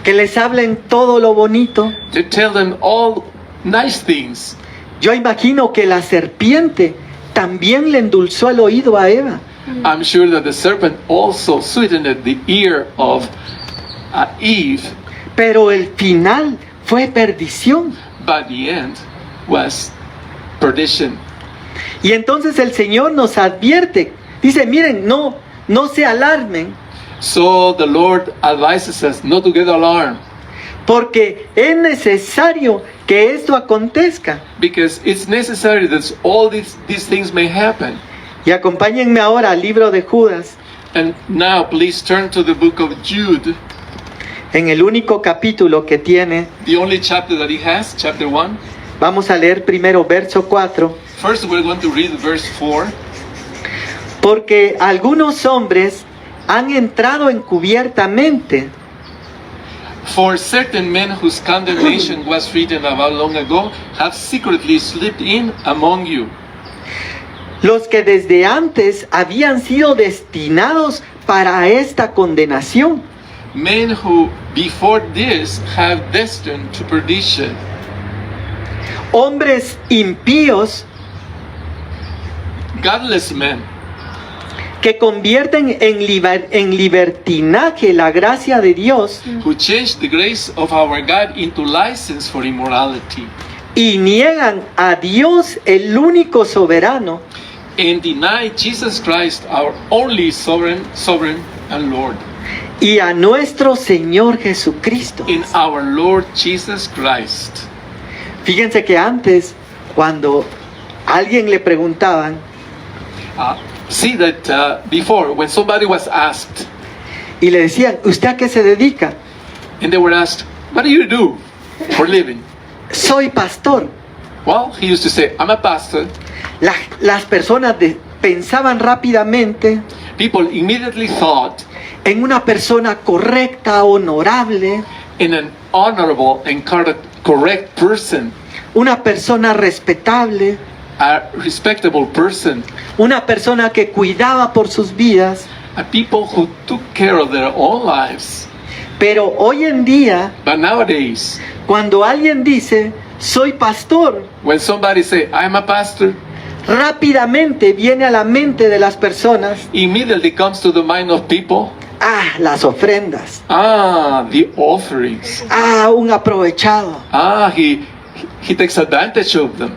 que les hablen todo lo bonito. to tell them all nice things. Yo imagino que la serpiente también le endulzó el oído a Eva. I'm sure that the serpent also sweetened the ear of Eve, Pero el final fue perdición. but the end was perdition. Y entonces el Señor nos advierte. Dice, miren, no se alarmen, So the Lord advises us not to get alarmed, porque es necesario que esto acontezca. because it's necessary that all these things may happen. Y acompáñenme ahora al libro de Judas, And now please turn to the book of Jude, en el único capítulo que tiene. the only chapter that he has, chapter 1. Vamos a leer primero verso 4. First we're going to read verse 4. Porque algunos hombres han entrado encubiertamente, For certain men whose condemnation was written about long ago have secretly slipped in among you, los que desde antes habían sido destinados para esta condenación, men who before this have destined to perdition, hombres impíos godless men que convierten en libertinaje la gracia de Dios who changed the grace of our God into license for immorality, y niegan a Dios el único soberano and deny Jesus Christ, our only sovereign and Lord, y a nuestro Señor Jesucristo. in our Lord Jesus Christ. Fíjense que antes, cuando a alguien le preguntaban, See that before, when somebody was asked, y le decían, ¿usted a qué se dedica? and they were asked, what do you do for a living? Soy pastor. Well, he used to say, I'm a pastor. Las personas pensaban rápidamente People immediately thought en una persona correcta, honorable, in an honorable and correct person, una persona respetable, a respectable person, una persona que cuidaba por sus vidas. a people who took care of their own lives. Pero hoy en día, But nowadays, cuando alguien dice, soy pastor, when somebody say, I'm a pastor, rápidamente viene a la mente de las personas, immediately comes to the mind of people, las ofrendas, the offerings. un aprovechado. He takes advantage of them.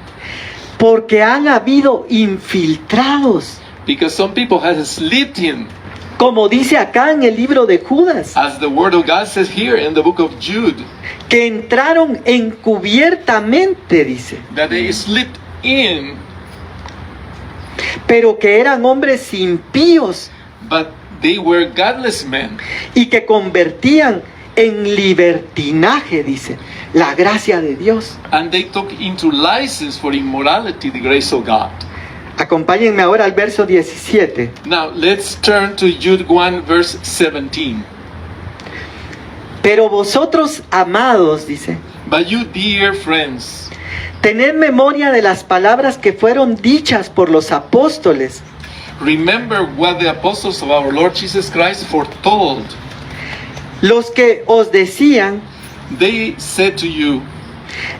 Porque han habido infiltrados, Because some people have slipped in, como dice acá en el libro de Judas, as the word of God says here in the book of Jude, que entraron encubiertamente, dice, that they slipped in, pero que eran hombres impíos but they were godless men, y que convertían en libertinaje, dice, la gracia de Dios. and they took into license for immorality the grace of God. Acompáñenme ahora al verso 17. Now let's turn to Jude 1 verse 17. Pero vosotros, amados, dice, But you, dear friends, tened memoria de las palabras que fueron dichas por los apóstoles, remember what the apostles of our Lord Jesus Christ foretold. los que os decían, They said to you,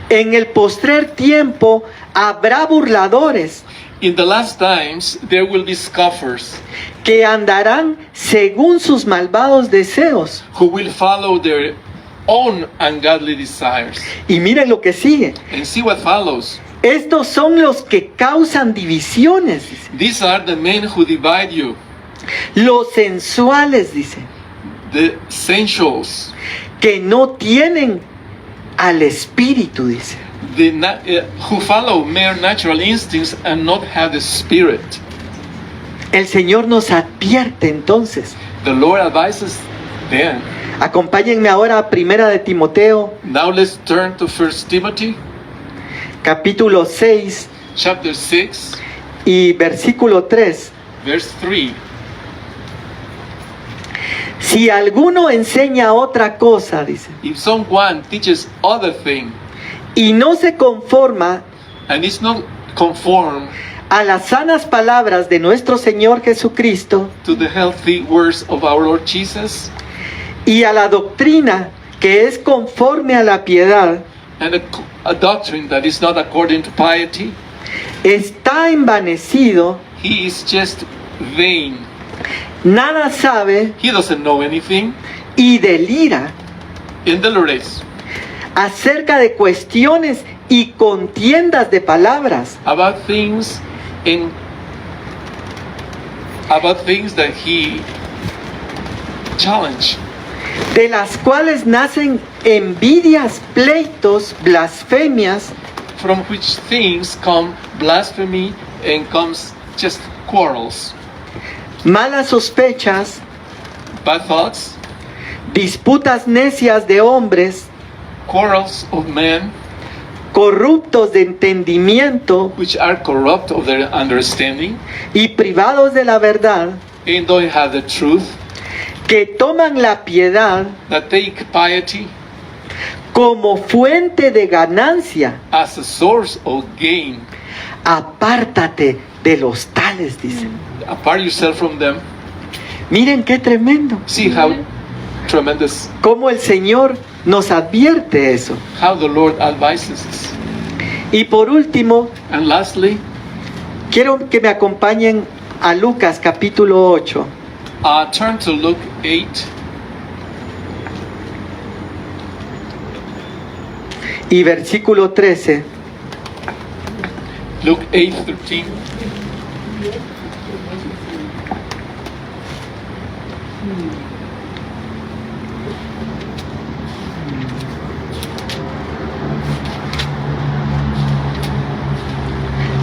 en el postrer tiempo habrá burladores in the last times there will be scoffers que andarán según sus malvados deseos. who will follow their own ungodly desires. Y miren lo que sigue. And see what follows. Estos son los que causan divisiones, dice. These are the men who divide you, Los sensuales, dice, the sensuals, que no tienen al espíritu, dice. who follow mere natural instincts and not have the Spirit. El Señor nos advierte entonces. The Lord advises them. Acompáñenme ahora a Primera de Timoteo, Now let's turn to 1 Timothy capítulo 6 chapter 6, y versículo 3. verse 3. Si alguno enseña otra cosa, dice, If someone teaches other thing y no se conforma and is not conform a las sanas palabras de nuestro Señor Jesucristo to the healthy words of our Lord Jesus y a la doctrina que es conforme a la piedad, and a doctrine that is not according to piety, está envanecido, he is just vain. nada sabe He doesn't know anything y delira in the race acerca de cuestiones y contiendas de palabras, about things that he challenge, de las cuales nacen envidias, pleitos, blasfemias, from which things come blasphemy and comes just quarrels, malas sospechas, bad thoughts, disputas necias de hombres, quarrels of men corruptos de entendimiento which are corrupt of their understanding y privados de la verdad, and don't have the truth, que toman la piedad that take piety como fuente de ganancia. as a source of gain. Apártate de los tales, dice. Apart yourself from them. Miren qué tremendo. See how tremendous, Cómo el Señor nos advierte eso. how the Lord advises us. Y por último, And lastly, quiero que me acompañen a Lucas capítulo 8. turn to Luke 8, y versículo 13. Luke 8:13.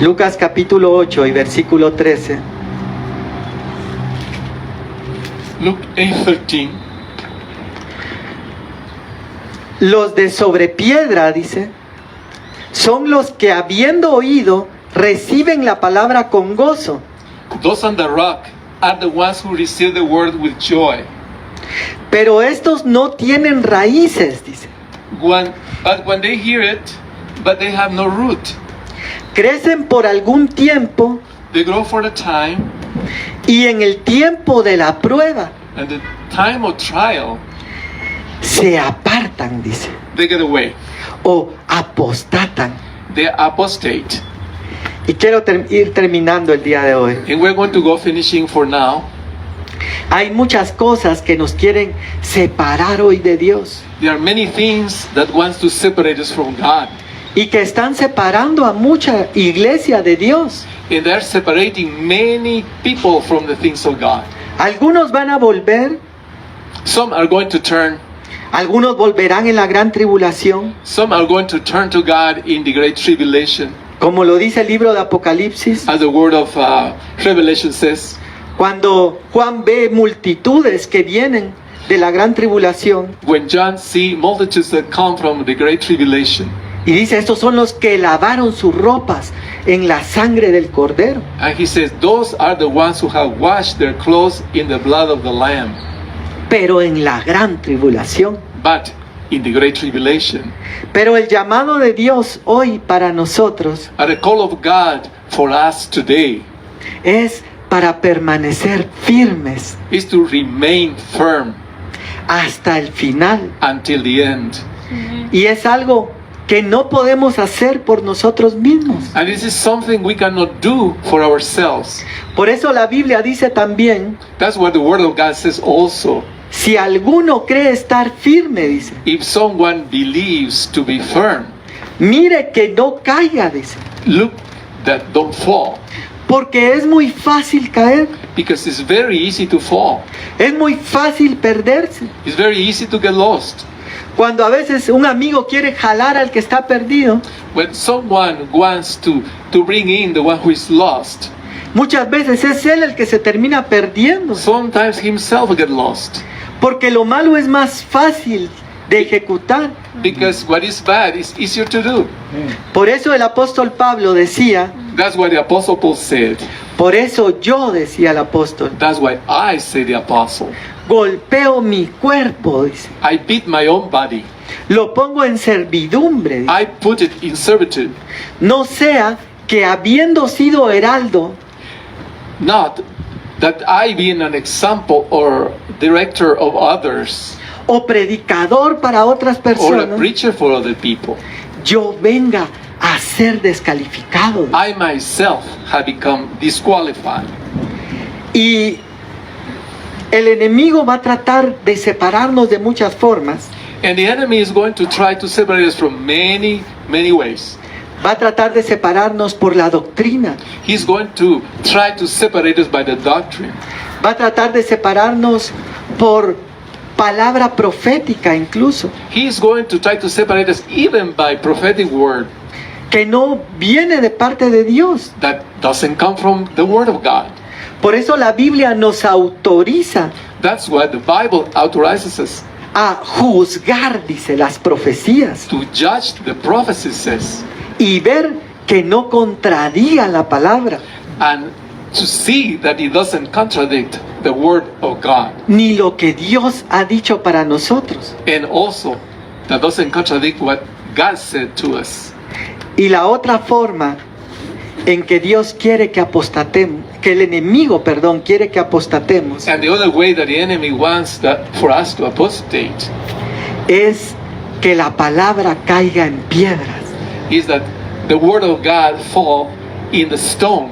Lucas capítulo 8 y versículo 13. Luke 8:13. Los de sobre piedra, dice, son los que habiendo oído reciben la palabra con gozo, Those on the rock are the ones who receive the word with joy. Pero estos no tienen raíces, dice. But when they hear it, but they have no root. Crecen por algún tiempo They grow for a time, y en el tiempo de la prueba and the time of trial, se apartan, dice, they get away. o apostatan. They apostate. Y quiero ir terminando el día de hoy. And we're going to go finishing for now. Hay muchas cosas que nos quieren separar hoy de Dios There are many things that wants to separate us from God. y que están separando a mucha iglesia de Dios. And they're separating many people from the things of God. Algunos van a volver, Some are going to turn. algunos volverán en la gran tribulación, Some are going to turn to God in the great tribulation. como lo dice el libro de Apocalipsis, As the word of Revelation says, cuando Juan ve multitudes que vienen de la gran tribulación when John see multitudes that come from the great tribulation, y dice, estos son los que lavaron sus ropas en la sangre del Cordero. and he says, those are the ones who have washed their clothes in the blood of the Lamb. Pero en la gran tribulación. But in the great tribulation, Pero el llamado de Dios hoy para nosotros at the call of God for us today es para permanecer firmes is to remain firm hasta el final. until the end. Y es algo que no podemos hacer por nosotros mismos. And this is something we cannot do for ourselves. Por eso la Biblia dice también, That's what the Word of God says also. si alguno cree estar firme, dice, If someone believes to be firm, mire que no caiga, dice, look that don't fall. porque es muy fácil caer, Because it's very easy to fall. es muy fácil perderse. It's very easy to get lost. Cuando a veces un amigo quiere jalar al que está perdido, When someone wants to bring in the one who is lost, muchas veces es él el que se termina perdiendo, sometimes himself get lost. porque lo malo es más fácil de ejecutar. Because what is bad is easier to do. Por eso el apóstol Pablo decía, That's what the Apostle Paul said. por eso yo, decía el apóstol, That's why I say the Apostle. golpeo mi cuerpo, dice, I beat my own body. lo pongo en servidumbre, dice, I put it in servitude. no sea que habiendo sido heraldo, Not that I being an example or director of others o predicador para otras or a personas, preacher for other people, yo venga a ser descalificado, dice. I myself have become disqualified. Y el enemigo va a tratar de separarnos de muchas formas. And the enemy is going to try to separate us from many, many ways. Va a tratar de separarnos por la doctrina. He's going to try to separate us by the doctrine. Va a tratar de separarnos por palabra profética incluso, He's going to try to separate us even by prophetic word que no viene de parte de Dios. that doesn't come from the word of God. Por eso la Biblia nos autoriza That's why the Bible authorizes us a juzgar, dice, las profecías to judge the prophecy says, y ver que no contradiga la palabra, and to see that it doesn't contradict the word of God, ni lo que Dios ha dicho para nosotros. and also that doesn't contradict what God said to us. Y la otra forma en que Dios quiere que apostatemos, que el enemigo, perdón, quiere que apostatemos, And the other way that the enemy wants that for us to apostate es que la palabra caiga en piedras. is that the word of God fall in the stone.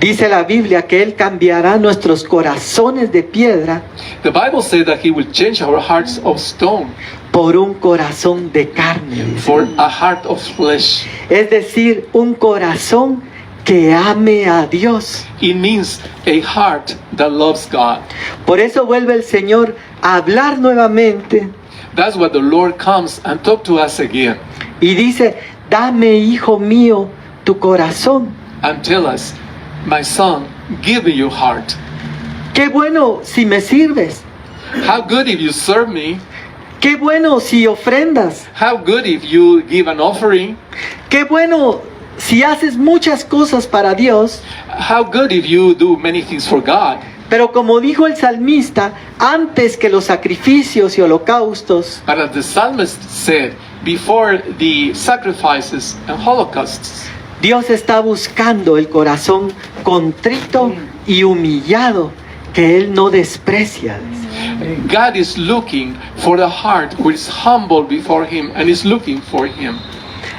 Dice la Biblia que Él cambiará nuestros corazones de piedra The Bible says that He will change our hearts of stone por un corazón de carne, dice. for a heart of flesh. Es decir, un corazón que ame a Dios. It means a heart that loves God. Por eso vuelve el Señor a hablar nuevamente That's what the Lord comes and talk to us again y dice, dame, hijo mío, tu corazón. and tell us, my son, give me your heart. Qué bueno si me sirves. How good if you serve me. Qué bueno si ofrendas. How good if you give an offering. Qué bueno si haces muchas cosas para Dios, How good if you do many things for God. pero como dijo el salmista, antes que los sacrificios y holocaustos, But as the psalmist said, before the sacrifices and holocausts, Dios está buscando el corazón contrito y humillado que Él no desprecia. God is looking for the heart who is humble before Him and is looking for Him.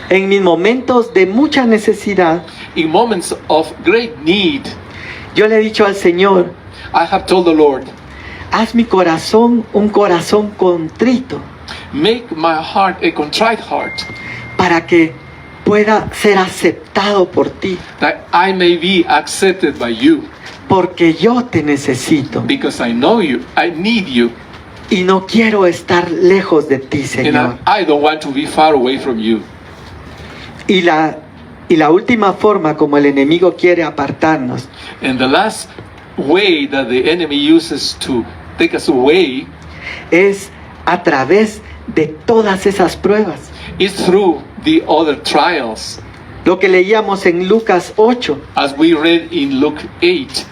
En mis momentos de mucha necesidad, In moments of great need, yo le he dicho al Señor, I have told the Lord, haz mi corazón un corazón contrito make my heart a contrite heart, para que pueda ser aceptado por ti, that I may be accepted by you, porque yo te necesito because I know you, I need you, y no quiero estar lejos de ti, and Señor. I don't want to be far away from you. Y la última forma como el enemigo quiere apartarnos And the last way that the enemy uses to take us away es a través de todas esas pruebas. is through the other trials, Lo que leíamos en Lucas 8. as we read in Luke 8.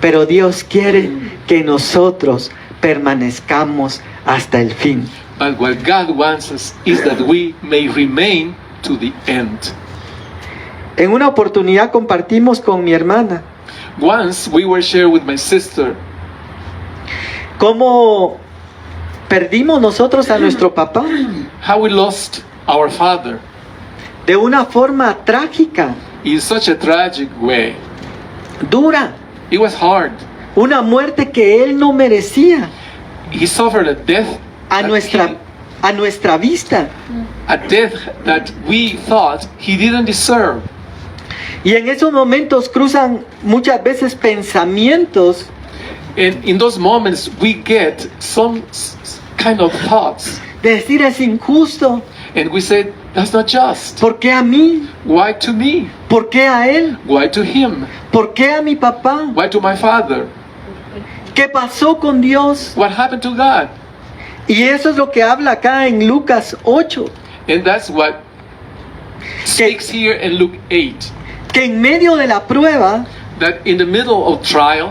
Pero Dios quiere que nosotros permanezcamos hasta el fin. But what God wants us is that we may remain to the end. En una oportunidad compartimos con mi hermana Once we were sharing with my sister cómo perdimos nosotros a nuestro papá how we lost our father de una forma trágica, in such a tragic way. dura, It was hard. una muerte que él no merecía He suffered a death a nuestra vista. a death that we thought he didn't deserve. Y en esos momentos cruzan muchas veces pensamientos And in those moments we get some kind of thoughts, de decir es injusto, and we say, that's not just. ¿por qué a mí? Why to me? ¿Por qué a él? Why to him? ¿Por qué a mi papá? Why to my father? ¿Qué pasó con Dios? What happened to God? Y eso es lo que habla acá en Lucas 8, And that's what speaks here in Luke 8, que en medio de la prueba, that in the middle of trial,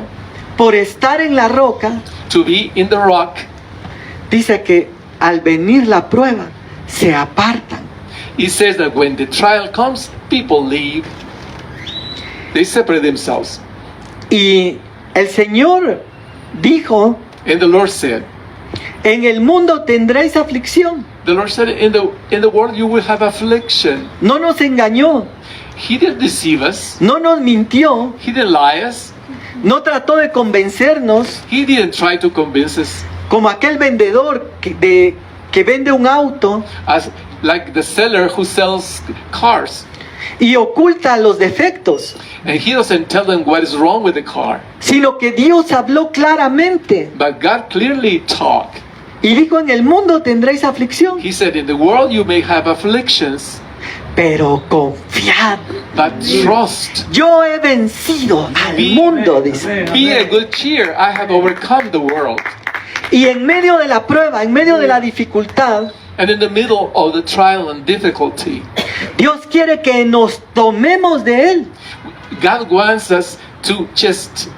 por estar en la roca, to be in the rock, dice que al venir la prueba se apartan. it says that when the trial comes, people leave. They separate themselves. Y el Señor dijo, And the Lord said, en el mundo tendréis aflicción. the Lord said, in the world you will have affliction. No nos engañó, He didn't deceive us. no nos mintió, He didn't lie us. no trató de convencernos He didn't try to convince us como aquel vendedor que vende un auto as like the seller who sells cars. y oculta los defectos, And he doesn't tell them what is wrong with the car. sino que Dios habló claramente But God clearly talked. y dijo, en el mundo tendréis aflicción, He said, in the world you may have afflictions, pero confiad, but trust. yo he vencido al mundo, dice. Be a good cheer. I have overcome the world. Y en medio de la prueba, en medio de la dificultad, And in the middle of the trial and difficulty, Dios quiere que nos tomemos de Él. God wants us to just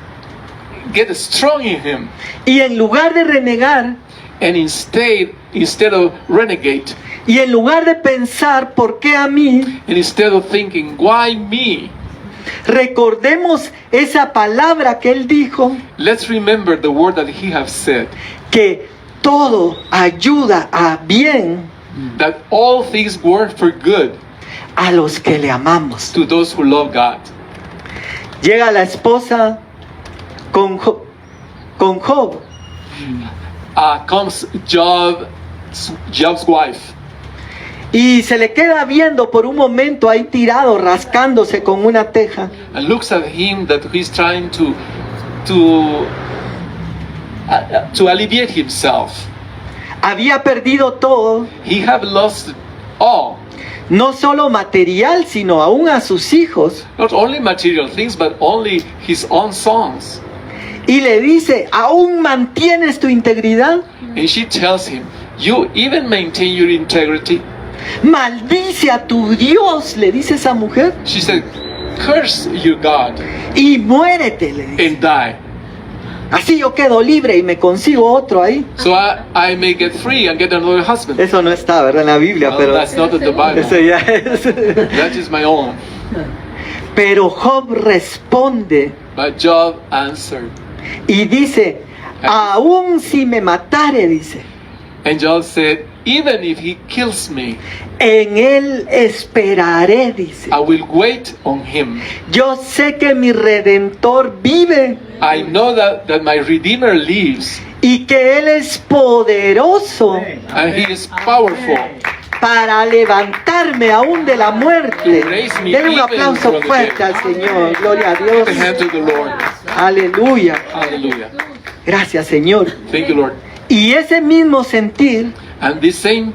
get strong in Him. Y en lugar de renegar, And instead of renegade, y en lugar de pensar, ¿por qué a mí? and instead of thinking, why me? Recordemos esa palabra que Él dijo, Let's remember the word that He has said, que todo ayuda a bien that all things work for good a los que le amamos. to those who love God. Llega la esposa con Job Comes Job's wife, y se le queda viendo por un momento ahí tirado, rascándose con una teja. and looks at him that he's trying to alleviate himself. Había perdido todo, He had lost all, no solo material, sino aún a sus hijos. not only material things, but only his own sons. Y le dice, ¿aún mantienes tu integridad? And she tells him, you even maintain your integrity. Maldice a tu Dios, le dice esa mujer, She said, curse your God y muérete, le dice. and die. Así yo quedo libre y me consigo otro ahí. So I may get free and get another husband. Eso no está, ¿verdad? En la Biblia, Well, pero that's not in the Bible. eso ya es. That is my own. Pero Job responde But Job answered. y dice, aún si me matare, dice, And Job said, even if he kills me, en él esperaré, dice. I will wait on him. Yo sé que mi Redentor vive I know that my Redeemer lives y que Él es poderoso and he is powerful. para levantarme aún de la muerte. Raise me Denle un even aplauso from the fuerte dead. al Señor. Gloria a Put the Dios. hand to the Lord. Aleluya. Hallelujah. Gracias, Señor. Thank you, Lord. Y ese mismo sentir And this same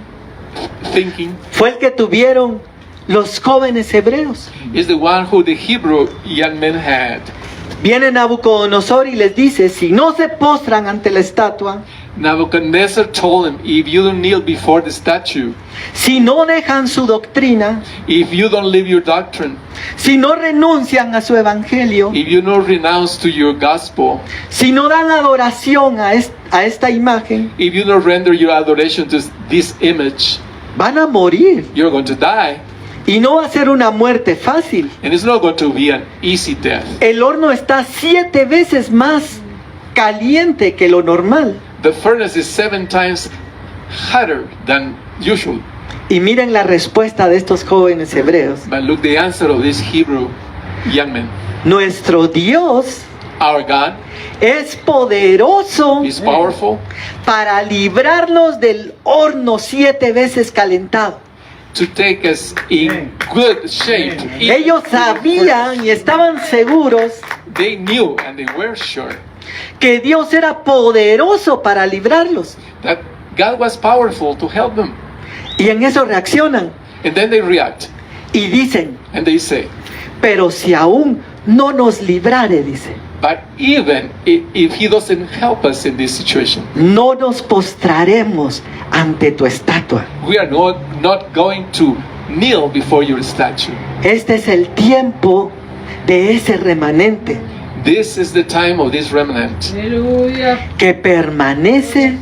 thinking fue el que tuvieron los jóvenes hebreos. is the one who the Hebrew young men had. Viene Nabucodonosor y les dice, si no se postran ante la estatua, Nebuchadnezzar told him, if you don't kneel before the statue, si no dejan su doctrina, if you don't live your doctrine, si no renuncian a su evangelio, if you don't renounce to your gospel, si no dan adoración a esta imagen, if you don't render your adoration to this image, van a morir. you're going to die. Y no va a ser una muerte fácil. And it's not going to be an easy death. El horno está 7 veces más caliente que lo normal. The furnace is 7 times hotter than usual. Y miren la respuesta de estos jóvenes hebreos. But look the answer of this Hebrew young man. Nuestro Dios Our God es poderoso is powerful para librarnos del horno 7 veces calentado. to take us in good shape. Ellos sabían y estaban seguros They knew and they were sure que Dios era poderoso para librarlos. that God was powerful to help them. Y en eso reaccionan And then they react y dicen, and they say, pero si aún no nos librare, dice, but even if he doesn't help us in this situation, no nos postraremos ante tu estatua. we are not going to kneel before your statue. Este es el tiempo de ese remanente This is the time of this remnant Aleluya. que permanece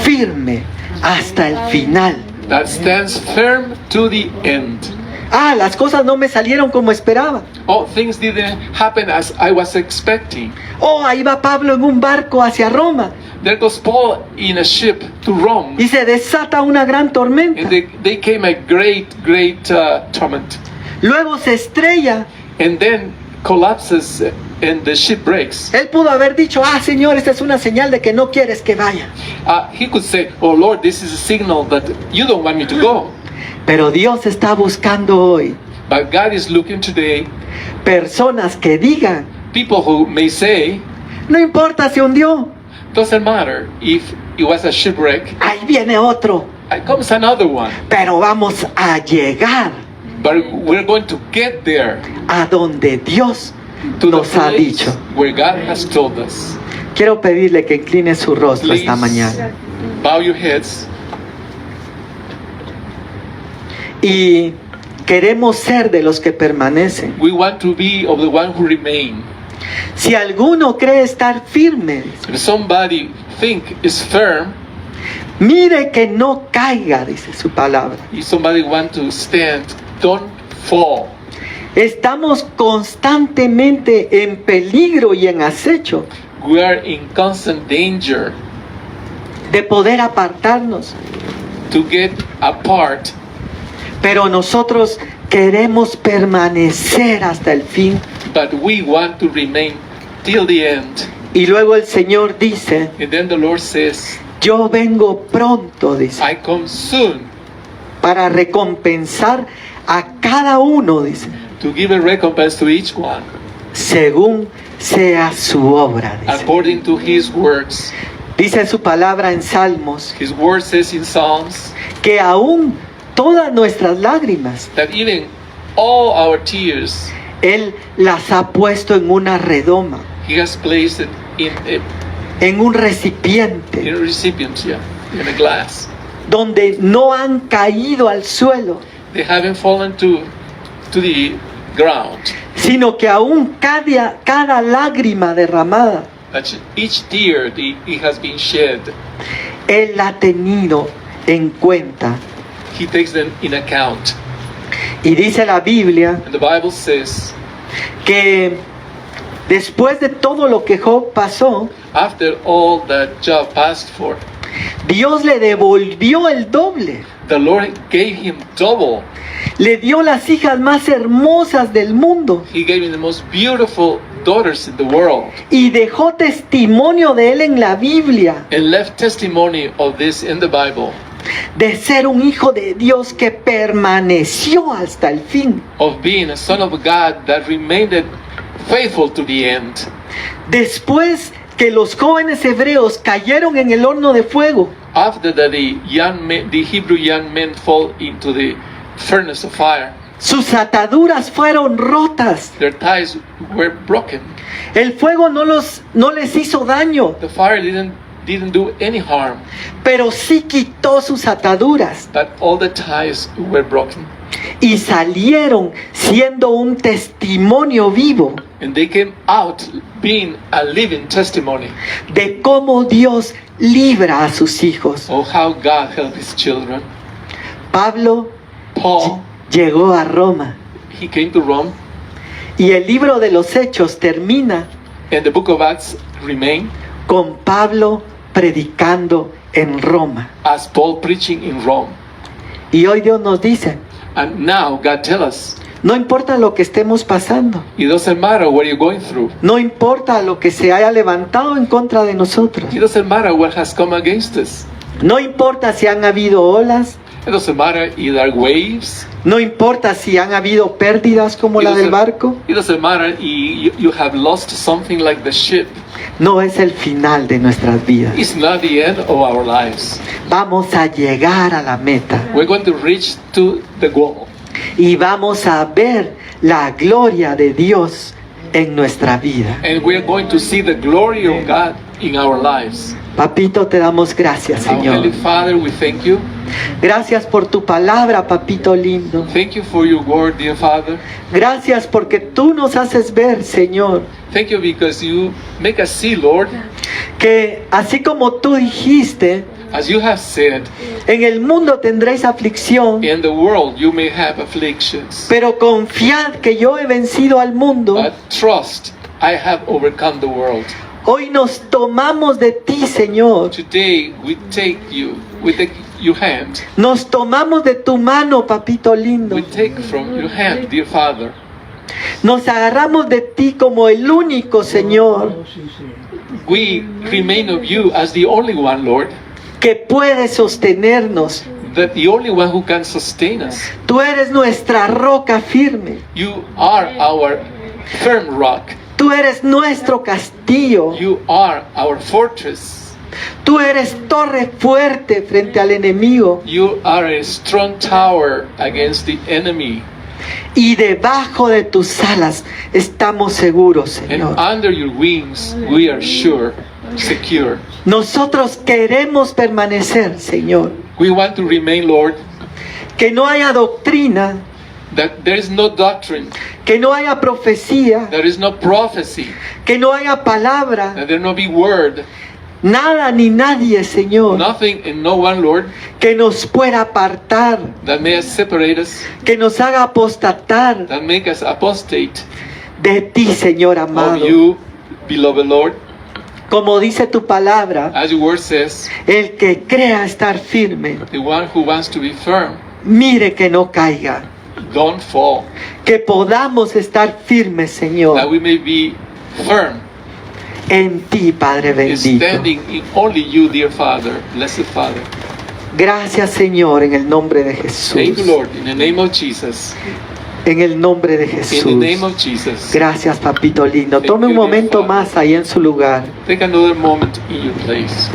firme hasta el final. that stands firm to the end. Ah, las cosas no me salieron como esperaba. Oh, things didn't happen as I was expecting. Oh, ahí va Pablo en un barco hacia Roma There goes Paul in a ship to Rome, y se desata una gran tormenta. and they came a great torment, Luego se estrella. and then collapses and the ship breaks. Él pudo haber dicho, ah, Señor, esta es una señal de que no quieres que vaya. He could say, "Oh Lord, this is a signal that you don't want me to go." Pero Dios está buscando hoy But God is looking today, personas que digan, people who may say, no importa, se hundió, doesn't matter if it was a shipwreck, ahí viene otro, comes another one. pero vamos a llegar But we're going to get there a donde Dios to the nos ha place dicho. where God has told us. Quiero pedirle que incline su rostro esta Please. mañana Bow your heads. y queremos ser de los que permanecen. We want to be of the one who remain. Si alguno cree estar firme, If somebody think is firm, mire que no caiga, dice su palabra. if somebody want to stand, don't fall. Estamos constantemente en peligro y en acecho We are in constant danger de poder apartarnos, to get apart, pero nosotros queremos permanecer hasta el fin. but we want to remain till the end. Y luego el Señor dice, And then the Lord says, yo vengo pronto, dice, I come soon para recompensar a cada uno, dice, to give a recompense to each one según sea su obra, dice. according to his works. Dice su palabra en Salmos His word says in Psalms que aún todas nuestras lágrimas that even all our tears, Él las ha puesto en una redoma, he has placed it in en un recipiente, a recipient, in a glass. donde no han caído al suelo, They haven't fallen to the ground. sino que aún cada lágrima derramada, But each tear it has been shed, Él la ha tenido en cuenta. He takes them in account. Y dice la Biblia And the Bible says, que después de todo lo que Job pasó, after all that Job passed for, Dios le devolvió el doble. the Lord gave him double. Le dio las hijas más hermosas del mundo He gave him the most beautiful daughters in the world, y dejó testimonio de él en la Biblia, and left testimony of this in the Bible, de ser un hijo de Dios que permaneció hasta el fin. of being a son of God that remained faithful to the end. Después que los jóvenes hebreos cayeron en el horno de fuego, After that, the Hebrew young men fall into the furnace of fire. sus ataduras fueron rotas. Their ties were broken. El fuego no les hizo daño, The fire didn't do any harm, pero sí quitó sus ataduras but all the ties were broken. y salieron siendo un testimonio vivo And they came out being a living testimony de cómo Dios libra a sus hijos. of how God helped his children. Pablo Paul, llegó a Roma he came to Rome, y el libro de los Hechos termina and the book of Acts remain con Pablo predicando en Roma. as Paul preaching in Rome. Y hoy Dios nos dice, And now God tells us, no importa lo que estemos pasando, it doesn't matter what you're going through. no importa lo que se haya levantado en contra de nosotros, It doesn't matter what has come against us. no importa si han habido olas, It doesn't matter if there are waves. no importa si han habido pérdidas como la del barco, It doesn't matter if you have lost something like the ship. no es el final de nuestras vidas. It's not the end of our lives. Vamos a llegar a la meta We're going to reach to the goal. y vamos a ver la gloria de Dios en nuestra vida. And we're going to see the glory of God in our lives. Papito, te damos gracias, Our Heavenly Señor. Father, we thank you. Gracias por tu palabra, papito lindo. Thank you for your word, dear Father. Gracias porque tú nos haces ver, Señor, Thank you because you make us see, Lord, que así como tú dijiste, as you have said, en el mundo tendréis aflicción, in the world you may have afflictions. pero confiad que yo he vencido al mundo. But trust, I have overcome the world. Hoy nos tomamos de ti, Señor. Today we take your hand. Nos tomamos de tu mano, papito lindo. We take from your hand, dear Father. Nos agarramos de ti como el único, Señor, We remain of you as the only one, Lord, que puede sostenernos. that the only one who can sustain us. Tú eres nuestra roca firme. You are our firm rock. Tú eres nuestro castillo. You are our fortress. Tú eres torre fuerte frente al enemigo. You are a strong tower against the enemy. Y debajo de tus alas estamos seguros, And Señor. under your wings we are sure, secure. Nosotros queremos permanecer, Señor. We want to remain, Lord, Que no haya doctrina, that there is no doctrine, que no haya profecía, there is no prophecy, que no haya palabra, that there no be word, nada ni nadie, Señor, nothing and no one, Lord, que nos pueda apartar, that may separate us, que nos haga apostatar that make us apostate de ti, Señor amado. of you, beloved Lord. Como dice tu palabra, As your word says, el que crea estar firme, the one who wants to be firm, mire que no caiga. don't fall, Que podamos estar firmes, that Señor, we may be firm, en ti, Padre bendito. standing in only you, dear Father, blessed Father. Gracias, Señor, en el nombre de Jesús. Thank you, Lord, in the name of Jesus. En el nombre de In the Jesús. name of Jesus. Gracias, papito lindo. Thank Tome un you, dear momento Father. más ahí en su lugar. Take another moment in your place.